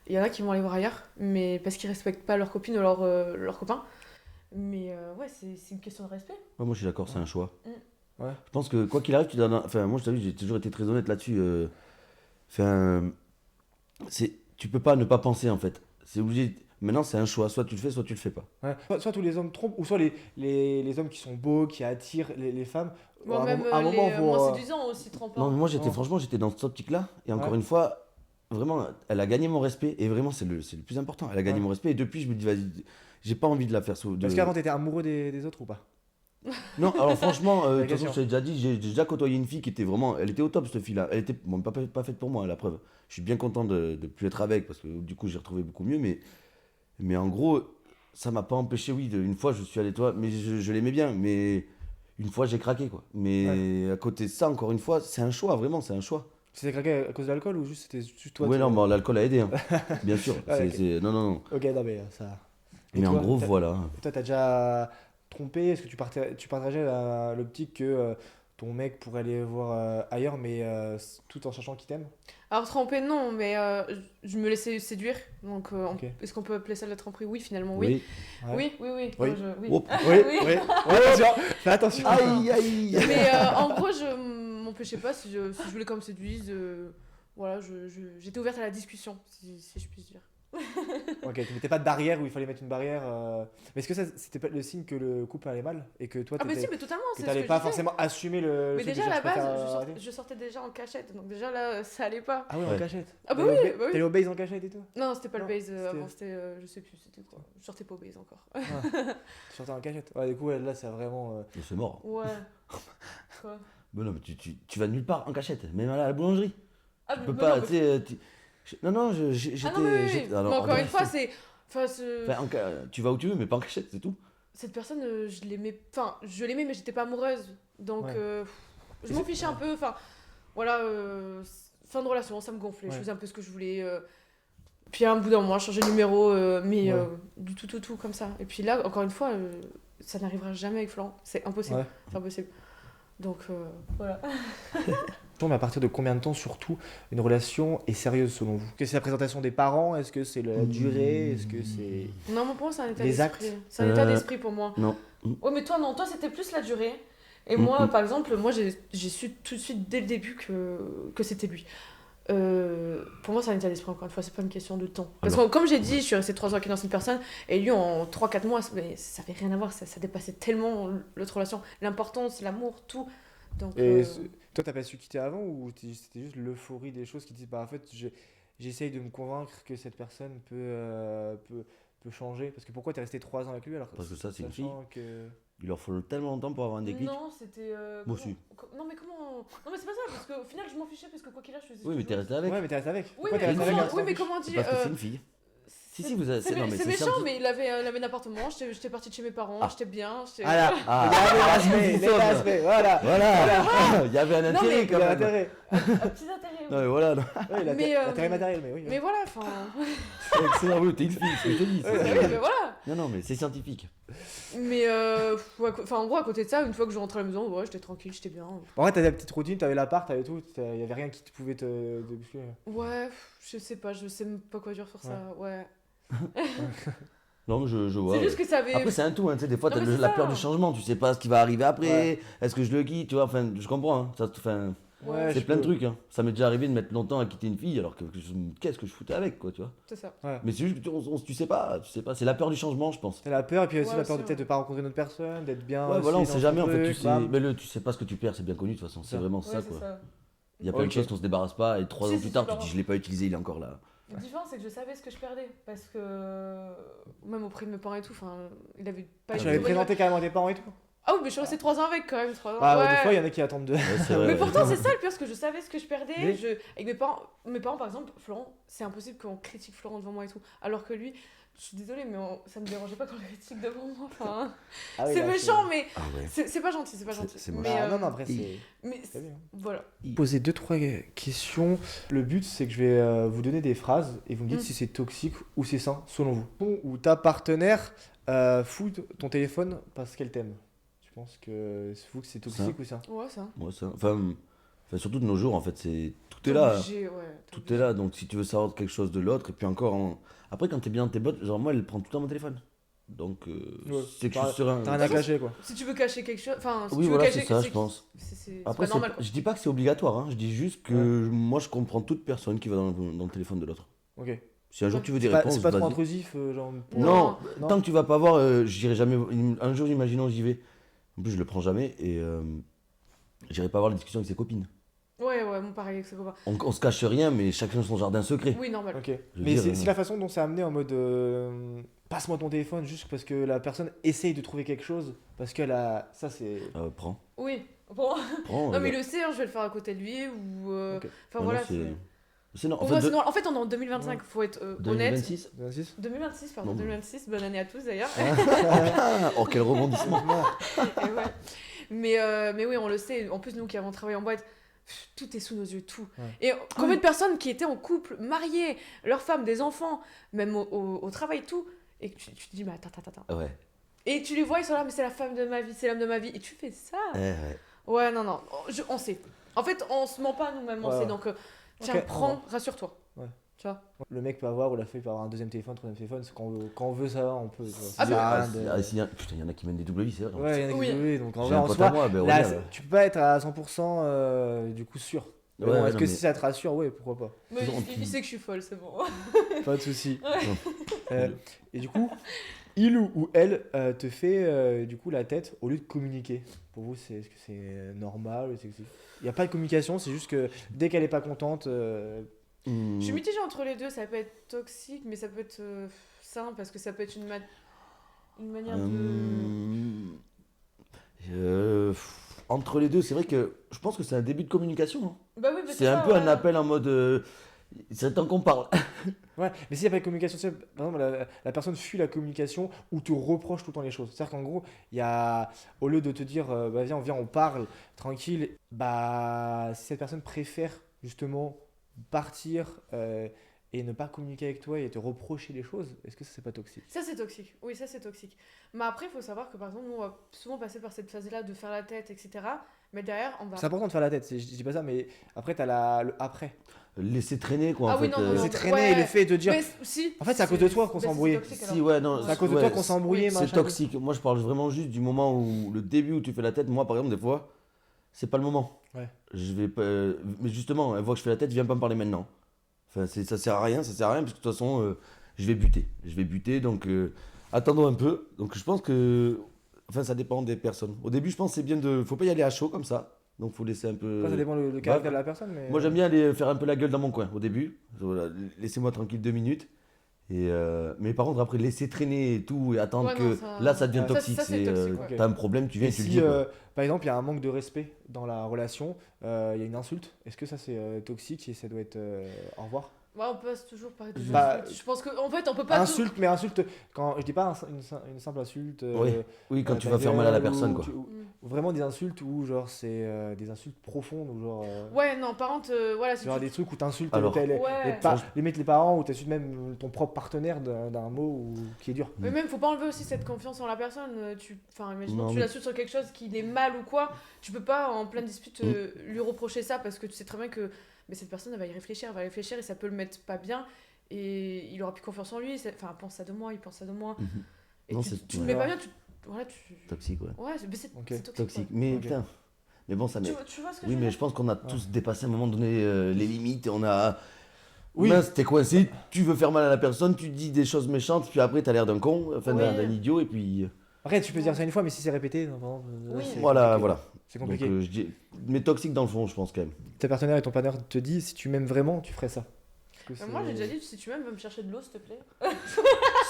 Il y en a qui vont aller voir ailleurs, mais parce qu'ils respectent pas leur copine ou leur copain. Mais ouais, c'est une question de respect. Ouais, moi, je suis d'accord, c'est un choix. Ouais. Je pense que quoi qu'il arrive, tu donnes. Enfin, moi, je t'avoue, j'ai toujours été très honnête là-dessus. Enfin, tu peux pas ne pas penser en fait. C'est obligé. Maintenant, c'est un choix. Soit tu le fais, soit tu le fais pas. Ouais. Soit tous les hommes trompent, ou soit les hommes qui sont beaux, qui attirent les femmes. Moi, à même un moment, les vont, moins séduisants aussi trompants. Non, mais moi, Oh. franchement, j'étais dans cette optique-là. Et encore Ouais. une fois, vraiment, elle a gagné mon respect. Et vraiment, c'est le plus important. Elle a gagné Ouais. mon respect. Et depuis, je me dis, vas-y, j'ai pas envie de la faire. Parce qu'avant, t'étais amoureux des autres ou pas? Non, alors franchement, de La toute façon, question. je t'ai déjà dit, j'ai déjà côtoyé une fille qui était vraiment. Elle était au top, cette fille-là. Elle était bon, pas faite pour moi, la preuve. Je suis bien content de plus être avec parce que du coup, j'ai retrouvé beaucoup mieux. Mais en gros, ça m'a pas empêché, oui. Une fois, je suis allé, toi, mais je l'aimais bien. Mais une fois, j'ai craqué, quoi. Mais à côté de ça, encore une fois, c'est un choix, vraiment, c'est un choix. C'était craqué à cause de l'alcool ou juste c'était juste toi Ouais, tu- non, bon, l'alcool a aidé, hein. Bien sûr. Ouais, ok. Non, non, non. Ok, non, mais ça. Et Mais en toi, gros, voilà. Toi, t'as déjà tromper? Est-ce que tu partageais l'optique que ton mec pourrait aller voir ailleurs, mais tout en sachant qu'il t'aime? Alors tremper non, mais je me laissais séduire. Donc Ok. est-ce qu'on peut appeler ça de la tromperie? Oui, finalement, oui. Oui. Ouais. Oui. Oui. Non, oui. Oh, Oui, Oui. oui. Ouais, attention, fais attention. aïe, aïe. Mais en gros, je m'empêchais pas si je voulais qu'on me séduise. Voilà, j'étais ouverte à la discussion, si je puis dire. Ok, tu mettais pas de barrière où il fallait mettre une barrière. Mais est-ce que ça, c'était pas le signe que le couple allait mal et que toi, Ah, mais si, mais totalement, que c'est ce t'allais que pas je disais. forcément assumer le Mais truc de déjà, à dire, la je préfère base, arrêter. je sortais déjà en cachette, donc déjà là, ça allait pas. Ah ouais, en Ouais. cachette. Ah bah T'allais oui, bah oui. T'allais au base en cachette et tout? Non, c'était pas Non, le base c'était- avant, c'était, je sais plus, c'était quoi. Je sortais pas au base encore. Tu sortais en cachette. Ouais, du coup, ouais, là, c'est vraiment. Mais c'est mort. Ouais. Quoi? Mais non, mais tu vas nulle part en cachette, même à la boulangerie. Ah, Tu peux mais pas, non, tu sais. Non, j'étais. Ah non, mais oui. alors, Mais encore en une fois, cachette. Enfin, Enfin, tu vas où tu veux, mais pas en cachette, c'est tout. cette personne, je l'aimais. Enfin, je l'aimais, mais j'étais pas amoureuse. Donc, Ouais. je m'en fichais un peu. Enfin, voilà. Fin de relation, ça me gonflait. Ouais. Je faisais un peu ce que je voulais. Puis à un bout d'un mois, changer de numéro, mais Ouais. du tout comme ça. Et puis là, encore une fois, ça n'arrivera jamais avec Florent. C'est impossible. Ouais. C'est impossible. Donc, voilà. Mais à partir de combien de temps, surtout, une relation est sérieuse selon vous? Est-ce que c'est la présentation des parents? Est-ce que c'est la durée? Est-ce que c'est. Non, mais pour moi, c'est un état Les d'esprit. actes C'est un état d'esprit pour moi. Non. Ouais, mais toi, non. Toi, c'était plus la durée. Et Mm, moi, mm. par exemple, j'ai su tout de suite, dès le début, que c'était lui. Pour moi, c'est un état d'esprit, encore une fois, c'est pas une question de temps. Parce que, comme j'ai dit, je suis restée 3 ans avec une ancienne personne, et lui, en 3-4 mois, mais ça avait rien à voir, ça dépassait tellement l'autre relation. L'importance, l'amour, tout. Donc, Et toi, t'as pas su quitter avant ou c'était juste l'euphorie des choses qui te disent, bah en fait, j'essaye de me convaincre que cette personne peut changer? Parce que pourquoi t'es resté 3 ans avec lui alors Parce que ça, c'est une sachant que. Il leur faut tellement longtemps pour avoir un déclic. non, c'était. Moi aussi. Non, mais comment. Non, mais c'est pas ça, parce qu'au final, je m'en fichais, parce que quoi qu'il arrive, je faisais. Oui, mais ce que t'es je resté avec. Ouais, mais t'es resté avec. Oui, Pourquoi mais t'es resté avec comment, un oui, mais enfant? comment dire Parce que c'est une fille. Si, vous avez. Non, mais c'est méchant, scientifique. mais il avait un appartement, j'étais partie de chez mes parents, Ah. j'étais bien. Ah là, Ah, il y avait l'aspect, voilà. Voilà. Il y avait un Non, intérêt mais- Il quand a même. intérêt. Un petit intérêt. Non, mais voilà. non. Ouais, Mais, l'intérêt matériel, mais oui. Mais voilà, enfin. C'est excellent, oui, t'es une fille, c'est ce que je te dis. c'est- Oui, mais voilà. Non, mais c'est scientifique. Mais ouais, enfin, en gros, à côté de ça, une fois que je rentrais à la maison, ouais, j'étais tranquille, j'étais bien. En vrai, t'avais la petite routine, t'avais l'appart, t'avais tout, il y avait rien qui te pouvait te bousculer. Ouais, je sais pas, je sais même pas quoi dire sur ça. Ouais. Non, mais je vois. C'est juste que ça avait. Après, c'est un tout, hein, tu sais, des fois, Non, t'as mais c'est la ça. peur du changement, tu sais pas ce qui va arriver après, Ouais. est-ce que je le quitte, tu vois, enfin, je comprends, hein, ça, enfin, Ouais, c'est je plein de peux- trucs, hein. Ça m'est déjà arrivé de mettre longtemps à quitter une fille, alors que qu'est-ce que je foutais avec, quoi, tu vois. C'est ça. Ouais. Mais c'est juste que tu sais pas, c'est la peur du changement, je pense. T'as la peur, et puis aussi Ouais, la peur de aussi, peut-être ouais. de pas rencontrer une autre personne, d'être bien. Ouais, voilà, on aussi sait dans jamais, son en fait, truc, tu sais, bam. mais tu sais pas ce que tu perds, c'est bien connu, de toute façon, c'est Ça. vraiment Ouais, ça, c'est quoi. ça. Il y a plein de Ok. choses qu'on se débarrasse pas, et 3 Si, ans si, plus tard, c'est tu te dis, je l'ai pas utilisé, il est encore là. La différence, c'est que je savais ce que je perdais. Parce que, même auprès de mes parents et tout, enfin, il avait pas Ah, été tu l'avais très bonne- présenté carrément à tes parents et tout. Ah oui, mais je suis restée 3 ans avec quand même. 3 ans. Ah, ouais, ouais. des fois, il y en a qui attendent de. Ouais, c'est vrai, Mais ouais. pourtant, c'est ça le pire, parce que je savais ce que je perdais. Oui. Avec mes parents, par exemple, Florent, c'est impossible qu'on critique Florent devant moi et tout. Alors que lui, je suis désolée, mais ça me dérangeait pas qu'on le critique devant moi. Enfin, Ah oui, c'est là, méchant, mais Ah ouais. c'est pas gentil, c'est pas C'est- gentil. c'est moche. Mais, Ah, non, non, après, il- c'est. mais c'est bien. voilà. Poser 2-3 questions. Le but, c'est que je vais vous donner des phrases et vous me dites Mm. si c'est toxique ou c'est sain, selon vous. Ou ta partenaire fout ton téléphone parce qu'elle t'aime. Tu penses que c'est toxique ou ça? Ouais, ça. Moi, ça, enfin, surtout de nos jours, en fait, tout est là. Obligé, ouais, t'es Tout obligé. est là, donc si tu veux savoir quelque chose de l'autre, et puis encore, après quand t'es bien dans tes bottes, genre moi elle prend tout le temps mon téléphone. Donc Ouais. c'est que je suis serein. T'as rien à cacher, quoi. Si tu veux cacher quelque chose, enfin, si Oui, tu veux voilà, cacher, c'est ça, je pense. C'est Après, pas normal, quoi. je dis pas que c'est obligatoire, hein, je dis juste que moi je comprends toute personne qui va dans le téléphone de l'autre. Ok. Si un jour Ouais. tu veux des C'est pas, réponses, c'est pas trop vas-y. intrusif, genre. Non, Non. tant que tu vas pas voir, j'irai jamais. Un jour, imaginons, j'y vais. En plus, je le prends jamais et j'irai pas voir les discussions avec ses copines. Ouais, mon pareil avec ses copains. On se cache rien, mais chacun son jardin secret. Oui, normal. Ok. Je veux Mais dire, c'est la façon dont c'est amené en mode passe-moi ton téléphone juste parce que la personne essaye de trouver quelque chose parce qu'elle a. Ça, c'est. Prends. Oui. Bon. Prends. Non, mais il le sait, hein, je vais le faire à côté de lui ou. Ok. Enfin Ouais, voilà. non, c'est non. En Pour fait, moi, c'est normal. En fait, on est en 2025, faut être honnête. 2026. 26 2026, pardon, Non, mais- 2026, bonne année à tous d'ailleurs. Oh, quel rebondissement. Et ouais. Mais oui, on le sait. En plus, nous qui avons travaillé en boîte, tout est sous nos yeux, tout. Ouais. Et combien de personnes qui étaient en couple, mariées, leurs femmes, des enfants, même au travail, tout, et que tu te dis, mais attends. Ouais. Et tu les vois, ils sont là, mais c'est la femme de ma vie, c'est l'homme de ma vie. Et tu fais ça. Ouais. Ouais, non, non, on sait. En fait, on se ment pas nous-mêmes, on Ouais. sait. Donc, tiens, Ok, prends, rassure-toi. Ouais. Tu vois. Le mec peut avoir, ou la fille peut avoir un deuxième téléphone, troisième téléphone, c'est quand on veut ça, on peut. Tu vois. Ah Ça bah, sert à rien de- Putain, il y en a qui mènent des doubles vies, c'est vrai. Ouais, il y en a qui Oui. oui, donc en J'ai vrai, un en pote soi, à moi, ben là, Aurélien, tu peux pas être à 100% du coup sûr. Mais Ouais, bon, est-ce non, que mais- si ça te rassure, ouais, pourquoi pas. Mais Toujours, il sait que je suis folle, c'est bon. Pas de soucis. Non. Et du coup, il ou elle te fait du coup la tête au lieu de communiquer. Pour vous, est-ce que c'est normal Il n'y a pas de communication, c'est juste que dès qu'elle est pas contente, Je suis mitigée entre les deux, ça peut être toxique, mais ça peut être sain, parce que ça peut être une manière de... Entre les deux, c'est vrai que je pense que c'est un début de communication. Hein. Bah oui, bah C'est un ça, peu un ouais. appel en mode. C'est temps qu'on parle. ouais. Mais s'il n'y a pas de communication, tu sais, par exemple, la personne fuit la communication ou te reproche tout le temps les choses. C'est-à-dire qu'en gros, il y a, au lieu de te dire, bah viens, on parle tranquille, bah si cette personne préfère justement partir et ne pas communiquer avec toi et te reprocher les choses, est-ce que ça c'est pas toxique? Ça, c'est toxique. Oui, ça, c'est toxique. Mais après, il faut savoir que, par exemple, nous, on va souvent passer par cette phase-là de faire la tête, etc. Mais derrière, on va... C'est important de faire la tête, je dis pas ça, mais après t'as le après. Laisser traîner, quoi, Ah en oui, fait. non, non, Laisser non, traîner ouais. et le fait de dire. Mais si. En fait, c'est à cause de toi qu'on s'est c'est embrouillé. toxique, Si, alors. ouais, non. C'est à cause de ouais, toi qu'on s'est embrouillé, oui, machin. C'est toxique. Moi, je parle vraiment juste du moment où. Le début où tu fais la tête. Moi, par exemple, des fois, c'est pas le moment. Ouais. Je vais pas. Mais justement, elle voit que je fais la tête, viens pas me parler maintenant. Enfin, ça sert à rien, parce que de toute façon, je vais buter. Je vais buter, donc attendons un peu. Donc je pense que. Enfin, ça dépend des personnes. Au début, je pense que c'est bien de. Faut pas y aller à chaud comme ça. Donc faut laisser un peu. Après, ça dépend le caractère de la personne. Mais... Moi, j'aime bien aller faire un peu la gueule dans mon coin au début. Voilà, laissez-moi tranquille 2 minutes. Mais par contre, après, laisser traîner et tout et attendre Ouais, que. non, ça- Là, ça devient Ouais. toxique. Ça, c'est toxique, ouais. T'as un problème, tu viens Et et tu le si, dis. Quoi. par exemple, il y a un manque de respect dans la relation, il y a une insulte, est-ce que ça c'est toxique et ça doit être au revoir? Ouais, on passe toujours par des Bah, insultes. Je pense qu'en fait, on peut pas... tout- Insulte, mais insulte, quand je dis pas une simple insulte. Oui. Oui, quand tu vas ta faire mal à la gueule, personne, ou quoi. ou vraiment des insultes où genre c'est des insultes profondes ou genre. Ouais, non, par contre, voilà, si Genre tu... des trucs où t'insultes Alors, Ouais. limite les parents ou t'insultes même ton propre partenaire d'un mot qui est dur. Mais même, faut pas enlever aussi cette confiance en la personne. Enfin, imaginons Non, que tu mais- l'insultes sur quelque chose qui est mal ou quoi. Tu peux pas, en pleine dispute, lui reprocher ça parce que tu sais très bien que mais cette personne, elle va y réfléchir, et ça peut le mettre pas bien. Et il aura plus confiance en lui. Enfin, pense ça de moi, il pense ça de moi. Mhm. Et Non, tu le ouais. mets pas bien, voilà, Toxique, ouais. Ouais, c'est Ok. c'est toxique. Toxique. quoi. Mais Ok. putain. Mais bon, ça Tu, met. tu vois ce que Oui, je veux mais dire je pense qu'on a tous dépassé à un moment donné les limites et on a. Oui. Mince, t'es coincé, tu veux faire mal à la personne, tu dis des choses méchantes, puis après t'as l'air d'un con, enfin Oui. d'un idiot, et puis. Après tu peux dire ça une fois, mais si c'est répété, par exemple, Oui. c'est Voilà, compliqué. voilà. C'est Donc compliqué. je dis. Mais toxique dans le fond, je pense quand même. Ta partenaire et ton partenaire te disent si tu m'aimes vraiment, tu ferais ça. Est-ce que Moi, j'ai c'est- déjà dit, si tu m'aimes, va me chercher de l'eau, s'il te plaît.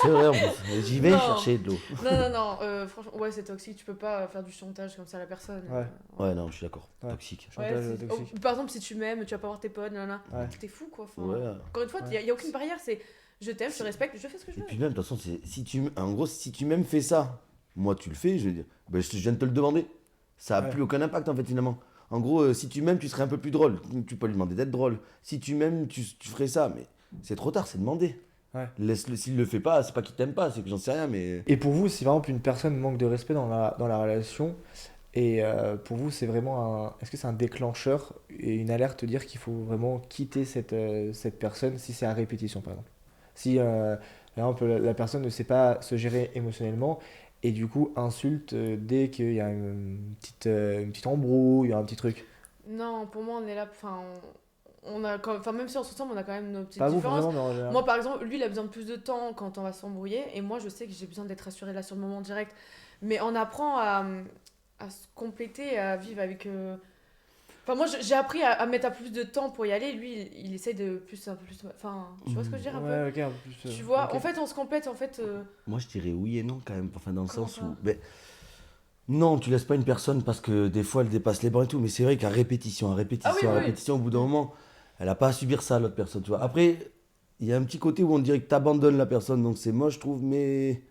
C'est vrai en plus. J'y vais Non. chercher de l'eau. Non, franchement, ouais, c'est toxique. Tu peux pas faire du chantage comme ça à la personne. Ouais. Ouais, non, je suis d'accord. Ouais. Toxique. Chantage Ouais, toxique. par exemple, si tu m'aimes, tu vas pas voir tes potes, nanana. Ouais. T'es fou, quoi. Enfin, Ouais. Encore une fois, il Ouais. y a aucune barrière. C'est je t'aime, je te respecte, je fais ce que je Et veux. puis même, de toute façon, si tu, en gros, si tu même fais ça, moi tu le fais, je veux dire, ben, je viens de te le demander. Ça a Ouais. plus aucun impact en fait finalement. En gros, si tu m'aimes, tu serais un peu plus drôle. Tu peux lui demander d'être drôle. Si tu m'aimes, tu ferais ça, mais c'est trop tard, c'est demander. Ouais. Laisse-le, s'il le fait pas, c'est pas qu'il t'aime pas, c'est que j'en sais rien, mais. Et pour vous, si par exemple une personne manque de respect dans la relation, et pour vous, c'est vraiment un. Est-ce que c'est un déclencheur et une alerte te dire qu'il faut vraiment quitter cette personne si c'est à répétition, par exemple? Si, par exemple, la personne ne sait pas se gérer émotionnellement et du coup insulte dès qu'il y a une petite embrouille, un petit truc. Non, pour moi, on est là. Enfin, enfin, même si on se ressemble, on a quand même nos petites Pas vous, différences. vraiment, mais en général. Moi, par exemple, lui, il a besoin de plus de temps quand on va s'embrouiller. Et moi, je sais que j'ai besoin d'être rassurée là sur le moment direct. Mais on apprend à se compléter, à vivre avec. Enfin, moi, j'ai appris à mettre un peu plus de temps pour y aller. Lui, il essaye de plus, un peu plus. Enfin, tu vois ce que je veux dire un peu? Ouais, ok, un peu plus. Tu vois, ok. en fait, on se complète. En fait, Moi je dirais oui et non quand même, enfin dans le Comment sens ça où. Ben, non, tu laisses pas une personne parce que des fois elle dépasse les bornes et tout, mais c'est vrai qu'à répétition, Ah oui, oui, oui. au bout d'un moment, elle a pas à subir ça l'autre personne, tu vois. Après, il y a un petit côté où on dirait que t'abandonnes la personne, donc c'est moche je trouve, mais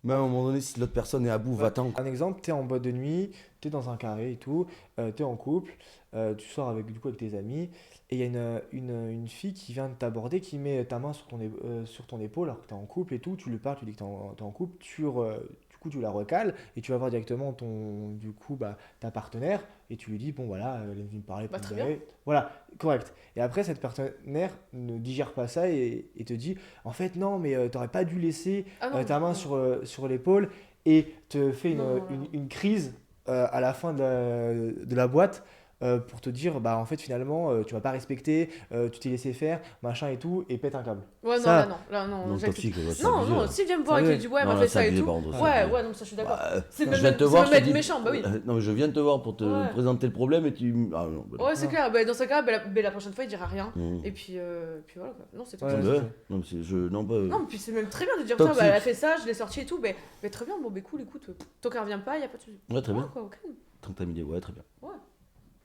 à un moment donné, si l'autre personne est à bout, va-t'en. Un exemple, t'es en boîte de nuit, t'es dans un carré et tout, t'es en couple, tu sors avec, du coup, avec tes amis, et il y a une fille qui vient de t'aborder, qui met ta main sur ton épaule alors que t'es en couple et tout, tu lui parles, tu dis que t'es en couple, du coup tu la recales et tu vas voir directement du coup, ta partenaire et tu lui dis, bon voilà, elle est venue me parler pour me très barrer. Voilà, correct. Et après, cette partenaire ne digère pas ça et te dit, en fait, non, mais t'aurais pas dû laisser Ah non, ta main non. sur l'épaule et te fait Non, non. une crise à la fin de la boîte pour te dire, en fait, finalement, tu m'as pas respecté, tu t'es laissé faire, machin et tout, et pète un câble. Ouais, non, Ça, là, non. Non, j'accepte. toxique, ouais, c'est Non, abusé, non, là. s'il vient me voir et Sérieux. qu'il dit, ouais, Non, m'a là, fait c'est ça et abusé, tout. par contre, c'est Ouais, abusé. ouais, non, ça, je suis d'accord. Bah, C'est je me viens te mettre, voir, je te dis. méchant, bah oui. Non, mais je viens te voir pour te Ouais. présenter le problème et tu. Ah non, bah non. Ouais, c'est Non. clair. Bah, dans ce cas, la prochaine fois, il dira rien. Mmh. Et puis voilà, quoi. Non, c'est Ouais, toxique. Ouais, c'est ouais. Non, mais c'est. Non, pas. Non, mais puis c'est même très bien de dire, Toxique. tiens, elle a fait ça, je l'ai sorti et tout. Mais très bien, bon, cool, écoute, tant qu'elle revient pas, y a pas de soucis. Ouais, très bien. Quoi, ok. Tant que t'as mis des. Ouais, très bien.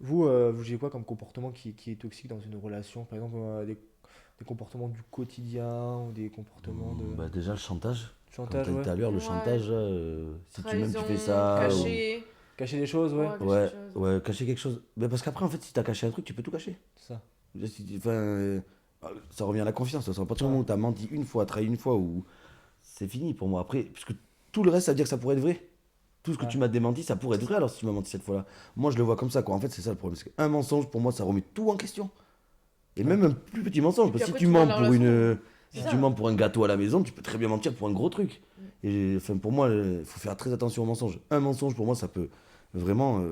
vous jugez quoi comme comportement qui est toxique dans une relation? Par exemple, des comportements du quotidien ou des comportements de Bah, déjà, le chantage. Comme chantage, t'as dit ouais. tout à l'heure, le Ouais. chantage, là, si tu même tu Trahison, fais ça. caché. Cacher des choses, ouais. Ouais. Ouais, Cacher des choses. ouais, cacher quelque chose. Mais parce qu'après, en fait, si t'as caché un truc, tu peux tout cacher. C'est ça. Enfin, ça revient à la confiance. À partir du moment où t'as menti une fois, trahi une fois, ou c'est fini pour moi. Après, puisque tout le reste, ça veut dire que ça pourrait être vrai. Tout ce que Ouais. tu m'as démenti, ça pourrait être vrai alors si tu m'as menti cette fois-là. Moi, je le vois comme ça, quoi. En fait, c'est ça le problème. C'est qu'un mensonge, pour moi, ça remet tout en question. Et même un plus petit mensonge. Et puis Parce que si après, tu tout mens dans la pour une. relation, Si c'est tu ça. mens pour un gâteau à la maison, tu peux très bien mentir pour un gros truc. Et enfin, pour moi, il faut faire très attention aux mensonges. Un mensonge, pour moi, ça peut vraiment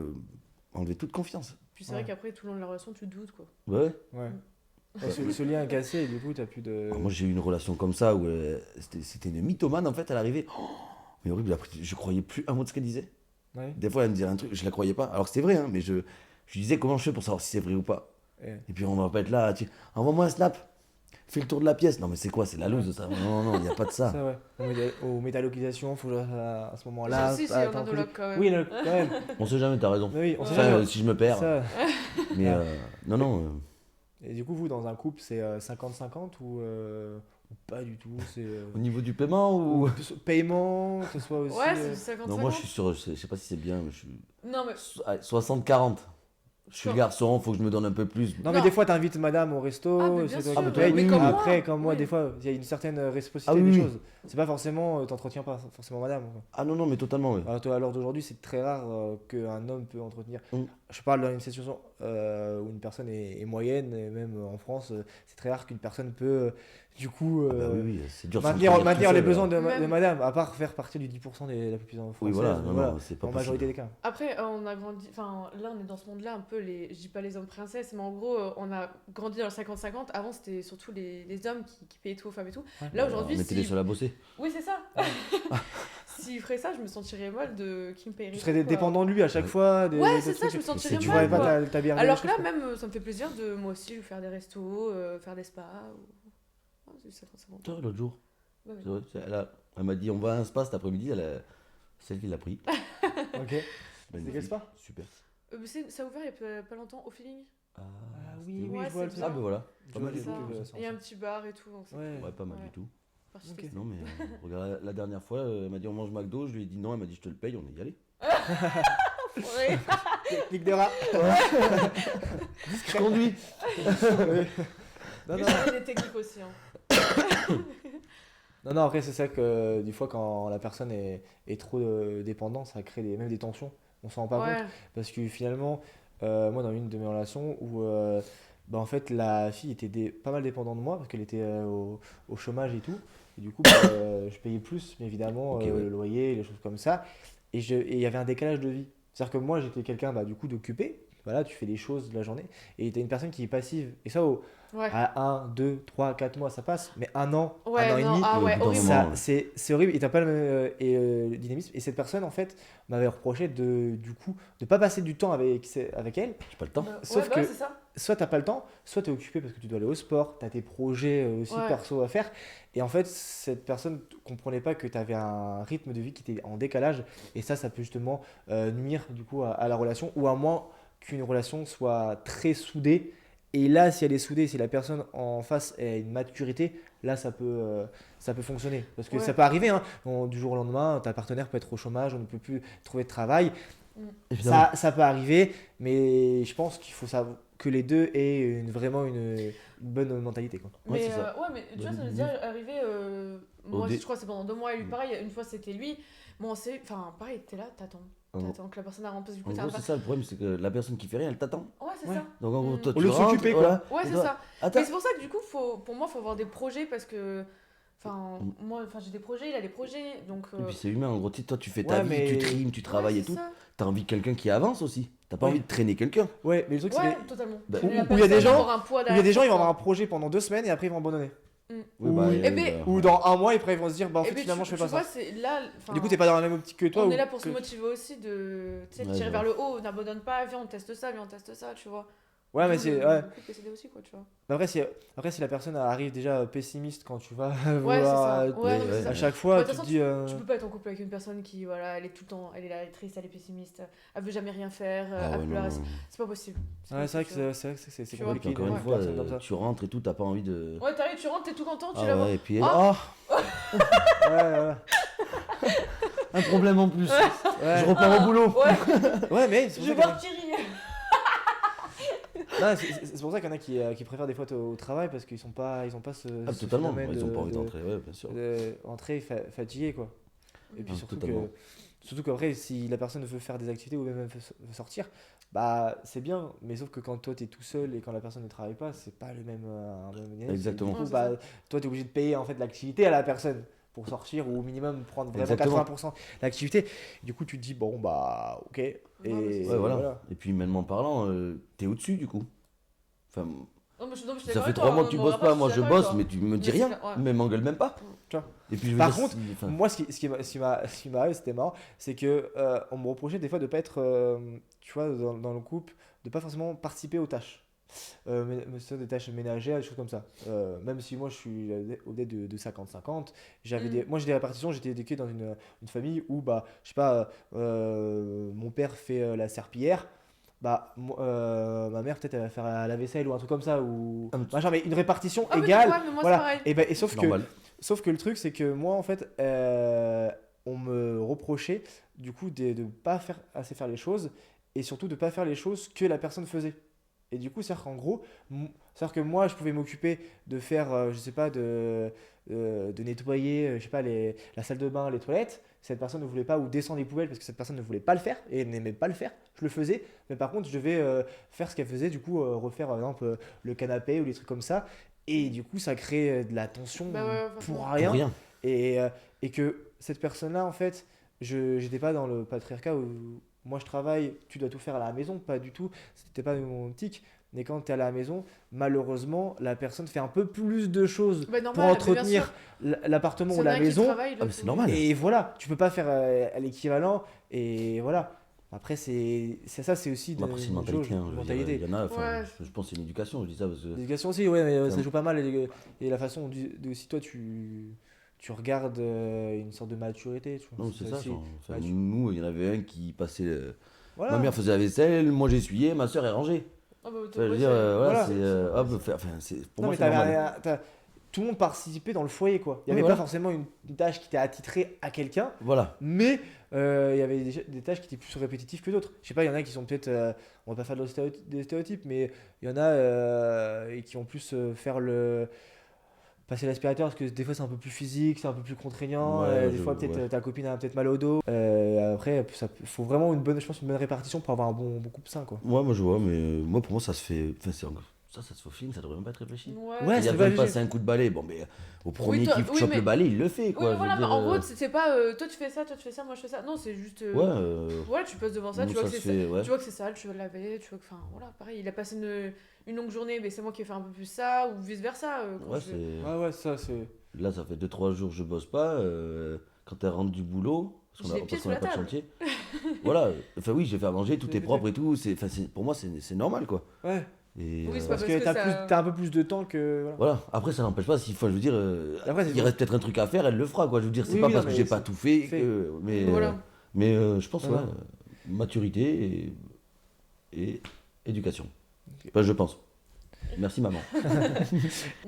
enlever toute confiance. Puis c'est Ouais. vrai qu'après, tout le long de la relation, tu te doutes, quoi. Ouais. Ouais. Ouais, ce lien est cassé et du coup, t'as plus de. Alors moi j'ai eu une relation comme ça où c'était une mythomane en fait, elle arrivait. Oh, mais horrible, après je croyais plus un mot de ce qu'elle disait. Ouais. Des fois elle me disait un truc, je la croyais pas. Alors que c'était vrai, hein, mais je disais comment je fais pour savoir si c'est vrai ou pas. Ouais. Et puis on va pas être là, envoie-moi un snap, fais le tour de la pièce. Non mais c'est quoi, c'est la loose ça. Non, il n'y a pas de ça. Ça, ouais. Aux métallocations, faut que à ce moment-là. Si, on attends, a de l'oc quand même. Oui, quand même. On sait jamais, t'as raison. Mais oui, on sait Enfin, jamais. si je me perds. Ça. Mais non. Et du coup, vous, dans un couple, c'est 50-50 ou pas du tout? C'est Au niveau du paiement ou. paiement, que ce soit aussi. Ouais, c'est 50 Non, moi je suis sur, je sais pas si c'est bien, mais je suis. Non, mais. Allez, 60-40. Je suis le Sure. garçon, faut que je me donne un peu plus. Non, mais Non. des fois, t'invites madame au resto, Ah, mais bien c'est sûr. toi qui Ah, mais payes. mais comme moi. Après, comme moi, Oui. des fois, il y a une certaine réciprocité Ah, oui, des oui. choses. C'est pas forcément, t'entretiens pas forcément madame, quoi. Ah non, mais totalement, ouais. Alors, toi, à l'heure d'aujourd'hui, c'est très rare qu'un homme peut entretenir. Mm. Je parle d'une situation où une personne est moyenne, et même en France, c'est très rare qu'une personne peut, du coup, Ah bah oui, c'est dur. de maintenir s'entretenir tout les seul, besoins de Même- madame, à part faire partie du 10% la population française. Oui, voilà, mais non, c'est pas en possible. majorité des cas. Après, on a grandi. Enfin, là, on est dans ce monde-là, un peu les. Je dis pas les hommes princesses, mais en gros, on a grandi dans le 50-50. Avant, c'était surtout les hommes qui payaient tout aux femmes et tout. Ouais. Là, aujourd'hui, Mettez-les seuls à bosser. Oui, c'est ça. S'il ferait ça, je me sentirais mal de qui me payerait. Tu serais tout, quoi. dépendant de lui à chaque Ouais. fois. Ouais, des c'est ça, trucs. je me c'est sentirais dur. Tu ferais mal. pas quoi. ta bière. Alors que là, même, ça me fait plaisir de moi aussi lui faire des restos, faire des spas. Ou... Oh, c'est 50-50. Toi, l'autre jour, Ouais, c'est vrai, elle m'a dit on va à un spa cet après-midi, celle qui l'a pris. Ok. C'était quel spa? Super. mais ça a ouvert il y a pas longtemps au feeling. Ah, oui, Ouais, je vois le c'est truc. Ah, ben voilà. Je Pas vois mal les du Ça. tout. pubs, Il y a un petit bar et tout. Donc c'est Ouais. Ouais, pas mal Ouais. du tout. parti Ok. tester. Non, mais regarde, la dernière fois, elle m'a dit on mange McDo, je lui ai dit non, elle m'a dit je te le paye, on est y allé. Ouais. Clic de rat. Je conduis. Non, Mais non. il y a des techniques aussi. Hein. Non, après, c'est ça que des fois, quand la personne est trop dépendante, ça crée même des tensions. On s'en rend pas compte. Ouais. Parce que finalement, moi, dans une de mes relations où en fait, la fille était pas mal dépendante de moi parce qu'elle était au chômage et tout. Et du coup, je payais plus, mais évidemment, Ok, ouais. le loyer, les choses comme ça. Et il y avait un décalage de vie. C'est-à-dire que moi, j'étais quelqu'un du coup d'occupé. Voilà, tu fais des choses de la journée. Et tu as une personne qui est passive. Et ça, Ouais. à 1, 2, 3, 4 mois, ça passe. Mais un an, Ouais, un an et non, demi, ah au ouais, bout d'un horrible. moment, ça, c'est horrible et t'as pas le même le dynamisme. Et cette personne, en fait, m'avait reproché du coup, de pas passer du temps avec elle. J'ai pas le temps. Bah, Sauf ouais, que- c'est ça. Soit t'as pas le temps, soit t'es occupé parce que tu dois aller au sport, t'as tes projets aussi Ouais. perso à faire. Et en fait, cette personne comprenait pas que t'avais un rythme de vie qui était en décalage. Et ça peut justement nuire du coup à la relation, ou à moins qu'une relation soit très soudée. Et là, si elle est soudée, si la personne en face a une maturité, là, ça peut fonctionner. Parce que Ouais. ça peut arriver, hein. Du jour au lendemain, ta partenaire peut être au chômage, on ne peut plus trouver de travail. Évidemment. Ça peut arriver, mais je pense qu'il faut savoir que les deux aient vraiment une bonne mentalité, quoi. Ouais, Mais c'est ça. ouais, mais tu vois, ça Bah, m'est déjà arrivé. Moi, dé- je crois que c'est pendant 2 mois. Et lui, pareil, une fois, c'était lui. Bon, c'est. Enfin, pareil, t'es là, t'attends. En gros- T'attends que la personne remplace, du coup, En gros, t'arrives c'est pas. ça le problème, c'est que la personne qui fait rien, elle t'attend. Ouais, c'est Ouais. ça. Donc en gros, toi Au tu lieu de rentres, s'occuper, quoi. voilà, Ouais, et c'est toi, ça. attends. Mais c'est pour ça que du coup, pour moi, il faut avoir des projets parce que. Enfin, moi, j'ai des projets, il a des projets, donc. Et puis c'est humain, en gros, tu sais, toi tu fais ta Ouais, vie, mais- tu trimes, tu travailles ouais, et c'est tout. ça. T'as envie de quelqu'un qui avance aussi. T'as pas Ouais. envie de traîner quelqu'un. Ouais, mais le truc, c'est Ouais, que totalement. Bah, Traîner la où il y a des personne, gens- avoir un poids il y a des gens, ils vont avoir derrière, un projet pendant 2 semaines et après ils vont abandonner. Oui, Ou- bah, Eh ben, Ou dans un mois, et après ils vont se dire, bah en Et fait, puis, finalement, je fais tu pas vois, ça. c'est là. enfin, Du coup, t'es pas dans la même optique que toi. on ou est là pour que- se motiver aussi de tu sais, Ouais, tirer je vers le haut, n'abandonne pas, viens on teste ça, tu vois. Ouais, mais D'où c'est. le Ouais. coup de PCD aussi, quoi, tu vois. Mais après, si la personne arrive déjà pessimiste quand tu vas Ouais, c'est vouloir. ça. Ouais, ouais, non, mais c'est ça. À chaque Bah, fois, de tu toute te façon, dis. Tu peux pas être en couple avec une personne qui, voilà, elle est tout le temps, elle est là, elle est triste, elle est pessimiste, elle veut jamais rien faire, Ah elle ouais, pleure, non. c'est pas possible. Ouais, c'est vrai que tu vois. c'est vrai que c'est Tu vois. Et puis compliqué. encore une d'avoir fois, personne comme ça. tu rentres et tout, t'as pas envie de. Ouais, t'arrives, tu rentres, t'es tout content, tu Ah la vois. ouais, et puis. Ah. Oh, Ouais, ouais. un problème en plus. Ouais. Je repars au boulot. Ouais, Ouais, mais c'est je pour vais ça qu'il y en a- voir Thierry. Non, c'est pour ça qu'il y en a qui préfèrent des fois au travail parce qu'ils ont pas ce. Ah, ce totalement, phénomène ils ont pas envie de- d'entrer, ouais, bien sûr. entrer fatigué, quoi. Et puis Ah, surtout totalement. surtout qu'après, si la personne veut faire des activités ou même veut sortir, bah c'est bien, mais sauf que quand toi t'es tout seul et quand la personne ne travaille pas, c'est pas le même. Dynamisme. Exactement. Du coup, Ouais, c'est bah, ça. toi t'es obligé de payer en fait l'activité à la personne pour sortir ou au minimum prendre vraiment Exactement. 80% de l'activité. Du coup, tu te dis, bon, bah ok. Et Ouais, Ouais, voilà. Et puis, humainement parlant, t'es au-dessus du coup. Enfin, Non, mais je suis ça d'accord fait avec 3 toi, mois hein, que tu on bosses aura pas, moi suis je d'accord avec bosse, toi. mais tu me dis Mais rien, c'est- ouais. mais m'engueule même pas. Tu vois. Et puis je veux Par dire, contre, enfin, moi, ce qui m'arrive, c'était marrant, c'est que on me reprochait des fois de pas être, tu vois, dans le couple, de pas forcément participer aux tâches. Des tâches ménagères, des choses comme ça. Même si moi je suis au dé de 50-50, moi j'ai des répartitions, j'étais éduqué dans une famille où, bah, je sais pas, mon père fait la serpillière, bah, ma mère peut-être elle va faire la vaisselle ou un truc comme ça, ou Ah, mais machin, mais une répartition Ah, mais égale. ouais, mais moi, Voilà. c'est pareil. Et sauf c'est que normal. Sauf que le truc, c'est que moi, en fait, on me reprochait du coup de ne pas faire assez faire les choses et surtout de pas faire les choses que la personne faisait. Et du coup, c'est-à-dire qu'en gros, c'est-à-dire que moi, je pouvais m'occuper de faire, je sais pas, de nettoyer, je sais pas, la salle de bain, les toilettes. Cette personne ne voulait pas, ou descendre les poubelles parce que cette personne ne voulait pas le faire et n'aimait pas le faire. Je le faisais, mais par contre, je devais faire ce qu'elle faisait, du coup, refaire par exemple le canapé ou les trucs comme ça. Et du coup, ça crée de la tension Bah ouais, pour forcément. rien. Pour rien. Et que cette personne-là, en fait, j'étais pas dans le patriarcat où moi je travaille, tu dois tout faire à la maison, pas du tout. C'était pas mon tic. Mais quand tu es à la maison, malheureusement, la personne fait un peu plus de choses Bah, pour normal, mais bien entretenir sûr. l'appartement S'il ou y en a la un qui maison. travaille, Ah, mais l'autre, c'est normal. Et voilà, tu peux pas faire l'équivalent. Et voilà. Après, c'est ça, c'est aussi Bon, après, c'est une mentalité. Hein, je veux dire, mentalité. il y en a, enfin, Ouais. je pense que c'est une éducation, je dis ça parce que. L'éducation aussi, ouais, mais ça Ouais. joue pas mal. Et la façon si toi tu regardes une sorte de maturité. Tu vois, Non, c'est ça. aussi. genre, enfin, Ouais, nous, il y en avait un qui passait. Voilà. Ma mère faisait la vaisselle, moi j'essuyais, ma soeur elle rangeait. Ah, bah, Enfin, je veux dire, Voilà. voilà, c'est. Hop, enfin, pour Non, moi, mais c'est normal. tout le monde participait dans le foyer, quoi. Il n'y Oui, avait voilà. pas forcément une tâche qui était attitrée à quelqu'un, Voilà. mais il y avait des tâches qui étaient plus répétitives que d'autres. Je sais pas, il y en a qui sont peut-être, on va pas faire des stéréotypes, mais il y en a et qui ont plus passer l'aspirateur parce que des fois c'est un peu plus physique, c'est un peu plus contraignant, Ouais, des fois peut-être ouais. ta copine a peut-être mal au dos. Après, faut vraiment je pense une bonne répartition pour avoir un bon couple sain, quoi. Ouais, moi je vois, mais moi pour moi ça se fait. Enfin, ça se fait au film, ça devrait même pas être réfléchi. Ouais, Il y a c'est besoin pas de léger. passer un coup de balai. Bon, mais au premier toi- qui oui, chope mais- le balai, il le fait Oui, quoi. mais je voilà, veux mais dire, en gros, c'est pas toi tu fais ça, moi je fais ça. Non, c'est juste. Ouais, Voilà, tu passes devant ça, nous, tu vois que se c'est fait, ouais. tu vois que c'est sale, tu veux le laver, tu vois que. Enfin, voilà, pareil, il a passé une longue journée, mais c'est moi qui ai fait un peu plus ça, ou vice versa. Ouais, c'est. Ouais, ça c'est. Là, ça fait 2-3 jours que je bosse pas. Quand elle rentre du boulot, J'ai les pieds parce qu'on a sous pas la de table. chantier. Voilà, enfin oui, j'ai fait à manger, tout J'ai est fait propre et tout. Pour moi, c'est normal quoi. Ouais. Et, Oui, c'est Parce pas que parce que t'as ça- t'as un peu plus de temps que. Voilà. voilà, après ça n'empêche pas, s'il faut, je veux dire, Après, c'est il bon. reste peut-être un truc à faire, elle le fera quoi. Je veux dire, c'est Oui, pas oui, parce non, que mais j'ai pas c'est tout fait, fait. mais, Voilà. je pense, Voilà. ouais, maturité et éducation. Enfin, je pense. Merci maman.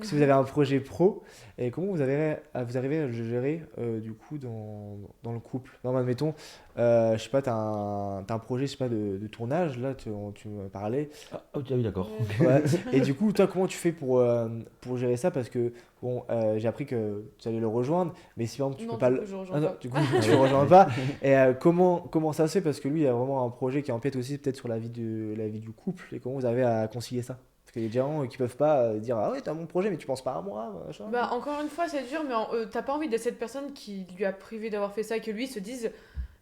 Si vous avez un projet pro, et comment vous arrivez à le gérer du coup dans le couple? Non, mais admettons, je sais pas, t'as un projet, je sais pas, de tournage, là, tu me parlais. Oui, d'accord. Ouais. Et du coup, toi, comment tu fais pour gérer ça? Parce que, bon, j'ai appris que tu allais le rejoindre, mais si par exemple tu Non, peux pas du le. coup, je rejoins Ah non, pas. du coup, tu le rejoins pas. Et comment ça se fait? Parce que lui, il a vraiment un projet qui empiète aussi peut-être sur la vie du couple. Et comment vous arrivez à concilier ça? Parce qu'il y a des gens qui peuvent pas dire ah ouais, t'as mon projet, mais tu penses pas à moi, machin. Bah, encore une fois, c'est dur, mais t'as pas envie d'être cette personne qui lui a privé d'avoir fait ça et que lui se dise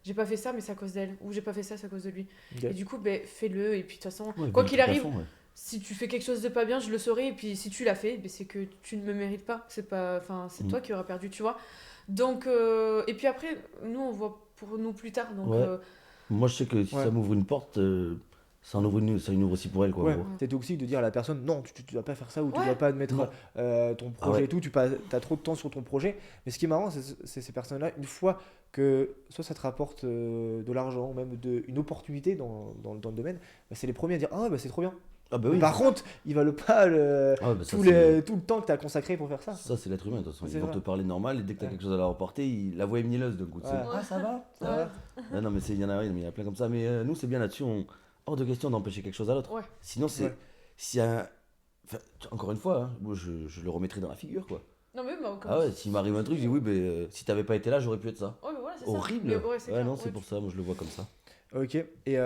j'ai pas fait ça, mais c'est à cause d'elle, ou j'ai pas fait ça, c'est à cause de lui. Ok. Et du coup, ben, fais-le, et puis de toute façon, Ouais, quoi de qu'il toute arrive, façon, ouais. si tu fais quelque chose de pas bien, je le saurai, et puis si tu l'as fait, ben, c'est que tu ne me mérites pas, c'est pas, enfin, c'est toi qui auras perdu, tu vois. Donc, et puis après, nous, on voit pour nous plus tard, donc. Ouais. Moi, je sais que si Ouais. ça m'ouvre une porte, ça en ouvre ça une ouvre aussi pour elle, quoi. en Ouais, gros. c'est toxique de dire à la personne non, tu dois pas faire ça ou tu Ouais. dois pas admettre Non. ton projet Ah ouais. et tout, t'as trop de temps sur ton projet. Mais ce qui est marrant, c'est ces personnes-là, une fois que soit ça te rapporte de l'argent ou même une opportunité dans le domaine, bah, c'est les premiers à dire ah bah c'est trop bien. Ah bah Mais oui. par contre, ils valent pas Ah ouais, bah ça, tout c'est- le temps que tu as consacré pour faire ça. Ça, c'est l'être humain, de toute façon. C'est Ils vont vrai. te parler normal et dès que t'as Ouais. quelque chose à leur apporter, la voix est mielleuse d'un coup. tu sais. Ouais. Ah, ça va Ça Ouais. va Ah non, mais il y en a, oui, mais il y a plein comme ça. Mais nous, c'est bien là-dessus. Hors de question d'empêcher quelque chose à l'autre. Ouais. Sinon, c'est. Ouais. S'il y a. Enfin, encore une fois, hein, moi, je le remettrai dans la figure, quoi. Non, mais bah, comme Ah ouais, s'il m'arrive un truc, je dis oui, mais si t'avais pas été là, j'aurais pu être ça. Ouais, mais voilà, c'est ça. Horrible. Mais ouais, c'est clair, non, ouais, c'est pour ça, moi, je le vois comme ça. Ok. Et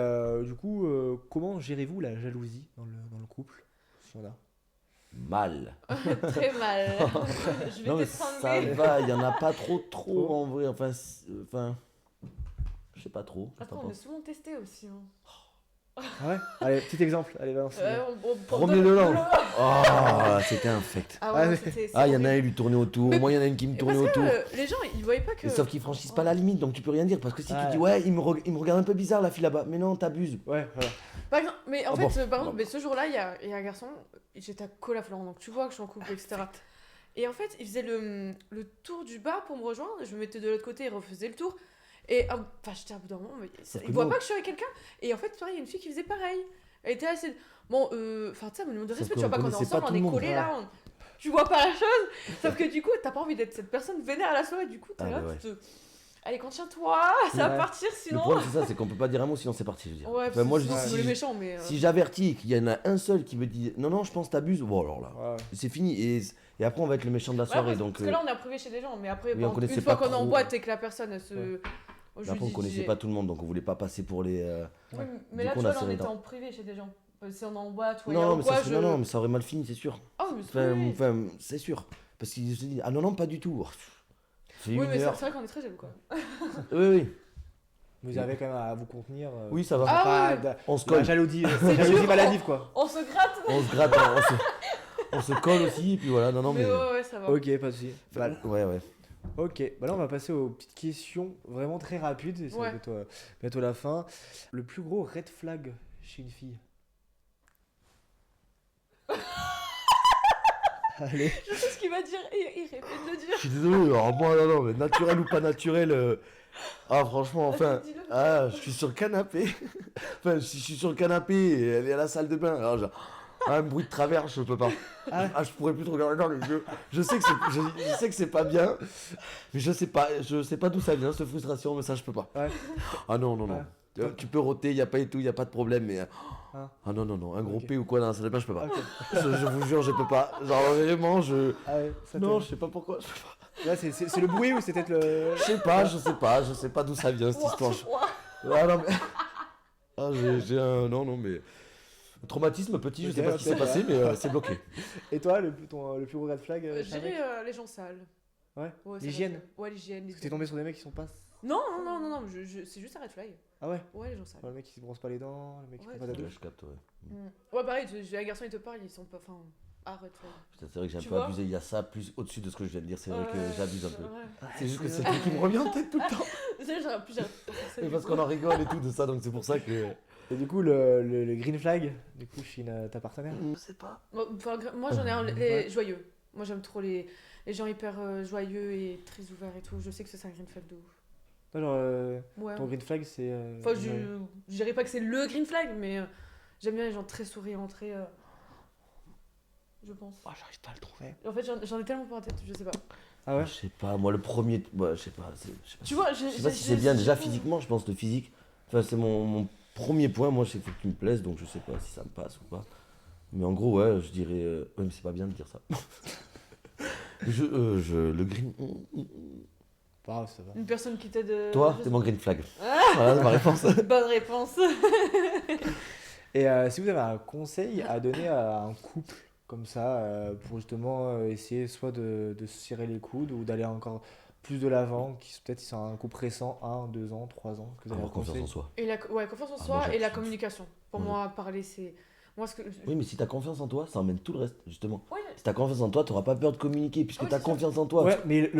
du coup, comment gérez-vous la jalousie dans le couple, si on a? Mal. Très mal. Je Non, vais mais ça t'étrangler. va, il y en a pas trop en vrai. Enfin, je sais pas trop. Qu'est-ce que Attends, t'en on est penses souvent testé aussi. Hein. Ah ouais. Allez, petit exemple. Allez, balance. Remets-le là. Oh, c'était infect. Ah Ah, ouais, mais- c'était. Ah, il y en a un, horrible. il lui tournait autour. Mais- Moi, il y en a une qui me tournait Parce que autour. les gens, ils voyaient pas que. Mais sauf qu'ils franchissent pas la limite, donc tu peux rien dire. Parce que si Ouais. tu dis, ouais, il me regarde un peu bizarre la fille là-bas. Mais non, t'abuses. Ouais, voilà. Par exemple, mais en Ah fait, bon, par bon. exemple, mais ce jour-là, il y a un garçon, j'étais à Colaflorent, donc tu vois que je suis en couple, etc. Et en fait, il faisait le tour du bar pour me rejoindre, je me mettais de l'autre côté, il refaisait le tour. Et enfin, j'étais à bout d'un moment, mais Sauf il que voit non. pas que je suis avec quelqu'un. Et en fait, pareil, il y a une fille qui faisait pareil. Elle était assez. Bon, enfin, tu sais, minimum de Sauf respect, qu'on tu vois pas qu'on est connaissait pas ensemble, tout on est le monde. collés là, tu vois pas la chose. Sauf que du coup, t'as pas envie d'être cette personne vénère à la soirée, du coup, t'es Ah, là, bah ouais. tu te. Allez, contiens-toi, ça va Ouais. partir Le sinon. problème, c'est ça, c'est qu'on peut pas dire un mot sinon c'est parti, je veux dire. Ouais, Enfin, moi, je dis, sinon, c'est si, les méchants, mais. si j'avertis qu'il y en a un seul qui me dit, non, non, je pense que t'abuses, bon, alors là, Ouais. c'est fini. Et après, on va être le méchant de la Ouais, soirée. parce donc, que là, on est privé chez des gens, mais après, oui, par on exemple, connaissait une fois pas qu'on est en trop. boîte et que la personne elle se. Ouais. Oh, je après, lui on dis, connaissait pas tout le monde, donc on voulait pas passer pour les. Oui, mais Du là, coup, tu on a vois, là, on serré était dans- en privé chez des gens. Si on est en boîte ou Non, ailleurs mais ou quoi, ça serait- non, mais ça aurait mal fini, c'est sûr. Oh, mais Enfin, oui. c'est sûr. Parce qu'il se dit, ah non, non, pas du tout. C'est Oui, une mais c'est heure. vrai qu'on est très jaloux, quoi. Oui, oui. Vous arrivez quand même à vous contenir. Oui, ça va. Ah pas ouais. de- On se de la colle. jalousie, C'est jalousie dur. maladive quoi. On se gratte. On se gratte, on se colle aussi, et puis voilà. Non, non, mais mais. ouais, ça va. Ok, pas de soucis. Bah, Ouais, ouais. ok, bah là on va passer aux petites questions vraiment très rapides. Et ça va Ouais. bientôt la fin. Le plus gros red flag chez une fille. Allez. Je sais ce qu'il va dire, il répète de dire. Je suis désolé, alors moi, non, non, mais naturel ou pas naturel. Ah, franchement, enfin. Vas-y, dis-le. Ah, je suis sur le canapé. Enfin, si je suis sur le canapé et elle est à la salle de bain. Alors, genre, un bruit de travers, je peux pas. Ah, je pourrais plus te regarder dans les yeux. Je sais que je sais que c'est pas bien, mais je sais pas d'où ça vient, cette frustration, mais ça, je peux pas. Ouais. Ah non, non, non. Ouais. Tu peux roter, y a pas et tout, y a pas de problème, mais. Hein. Ah non, non, non, un gros Ok. P ou quoi dans la salle de bain, je peux pas. Ok. Je vous jure, je peux pas. Genre, vraiment, je. Ah ouais, ça Non, te- je sais pas pourquoi, je peux pas. Là, c'est le bruit ou c'est peut-être le. Je sais pas d'où ça vient cette histoire. Ah non, mais. Ah, j'ai un. Non, non, mais. Traumatisme petit, je Ok, sais pas ce qui s'est ok. passé, mais c'est bloqué. Et toi, le plus gros red flag Je chez un mec dirais les gens sales. Ouais. Ouais, ça L'hygiène. va. Ouais, l'hygiène. Parce que t'es tombé sur des mecs qui sont pas. Non, c'est juste un red flag. Ah ouais. Ouais, les gens sales. Le mec qui se brosse pas les dents, le mec qui Ouais, prend pas ta c'est Ouais, douche. je capte, ouais. Ouais, pareil, les garçons ils te parlent, ils sont pas. Enfin, red flag. Putain, c'est vrai que j'ai un Tu peu vois abusé. Il y a ça plus au-dessus de ce que je viens de dire. C'est vrai que Ouais, j'abuse un peu. ouais. C'est juste que c'est le truc qui me revient en tête tout le temps. C'est j'aurais pu. Mais parce qu'on en rigole et tout de ça, donc c'est pour ça que. Et du coup, le green flag, du coup, chez ta partenaire. Je sais pas. Enfin, moi j'en ai un, les joyeux. Moi j'aime trop les gens hyper joyeux et très ouverts et tout. Je sais que c'est un green flag de ouf. Toi, genre, Ouais. ton green flag, c'est. Enfin, je dirais pas que c'est le green flag, mais j'aime bien les gens très souriants, très. je pense. Ah, j'arrive pas à le trouver. En fait, j'en ai tellement pas en tête, je sais pas. Ah ouais. Je sais pas, moi le premier. Ouais, je sais pas. Je sais pas Tu vois, je sais pas si c'est bien déjà physiquement, je pense le physique. Enfin, c'est mon premier point, moi, c'est qu'il faut que tu me plaises, donc je sais pas si ça me passe ou pas. Mais en gros, ouais, je dirais. Ouais, mais c'est pas bien de dire ça. Le green. Pas grave, ça va. Une personne qui t'aide. Toi, je t'es sais mon green flag. Voilà, c'est ma réponse. pas. Bonne réponse. Et si vous avez un conseil à donner à un couple comme ça, pour justement essayer soit de se serrer les coudes ou d'aller encore plus de l'avant, qui peut-être ils sont un couple récent, 1, 2 ans, 3 ans, est-ce que vous avez un Avoir confiance en conseil? soi. Et ouais, confiance en Ah, soi moi, et la j'appuie. communication. Pour Moi, moi, parler, c'est. Moi, ce que. Oui, mais si t'as confiance en toi, ça emmène tout le reste, justement. Ouais, Si t'as confiance en toi, t'auras pas peur de communiquer, puisque Ah oui, t'as c'est sûr. confiance en toi. Ouais, mais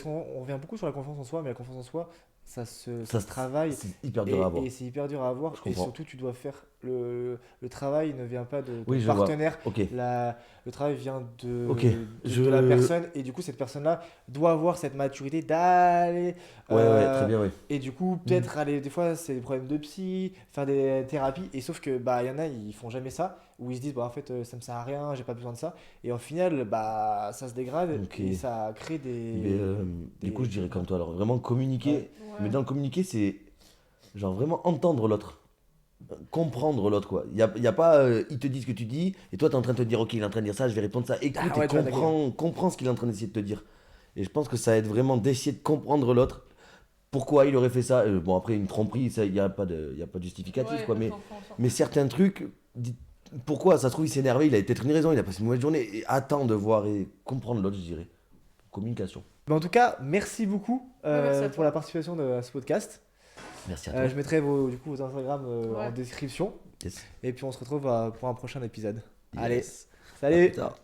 on revient beaucoup sur la confiance en soi, mais la confiance en soi, ça se travaille. C'est hyper dur à avoir. Et c'est hyper dur à avoir. Je Et comprends. surtout, tu dois faire le travail ne vient pas de ton Oui, je vois. partenaire. Ok. Le travail vient Ok. de la personne. Et du coup, cette personne-là doit avoir cette maturité d'aller. Ouais, très bien, oui. Et du coup, peut-être aller. Des fois, c'est des problèmes de psy, faire des thérapies. Et sauf que, bah, il y en a, ils font jamais ça. Ou ils se disent, bah, en fait, ça me sert à rien, j'ai pas besoin de ça. Et au final, bah, ça se dégrade. Ok. Et ça crée des. Mais du coup, je dirais comme toi, alors vraiment communiquer. Ouais. Mais dans le communiquer, c'est genre vraiment entendre l'autre. Comprendre l'autre, quoi. Il y a pas, il te dit ce que tu dis, et toi, t'es en train de te dire, ok, il est en train de dire ça, je vais répondre ça. Écoute Ah ouais, et tu vois, comprends ce qu'il est en train d'essayer de te dire. Et je pense que ça aide vraiment d'essayer de comprendre l'autre. Pourquoi il aurait fait ça. Bon, après, une tromperie, il n'y a pas de justificatif, Ouais, quoi. pas de Mais, confiance. mais certains trucs, pourquoi ça se trouve, il s'est énervé, il a peut-être une raison, il a passé une mauvaise journée. Et attends de voir et comprendre l'autre, je dirais. Communication. Mais en tout cas, merci beaucoup merci à pour toi. la participation à ce podcast. Merci à toi. Je mettrai du coup, vos Instagram Ouais. en description. Yes. Et puis on se retrouve pour un prochain épisode. Yes. Allez, À salut! plus tard.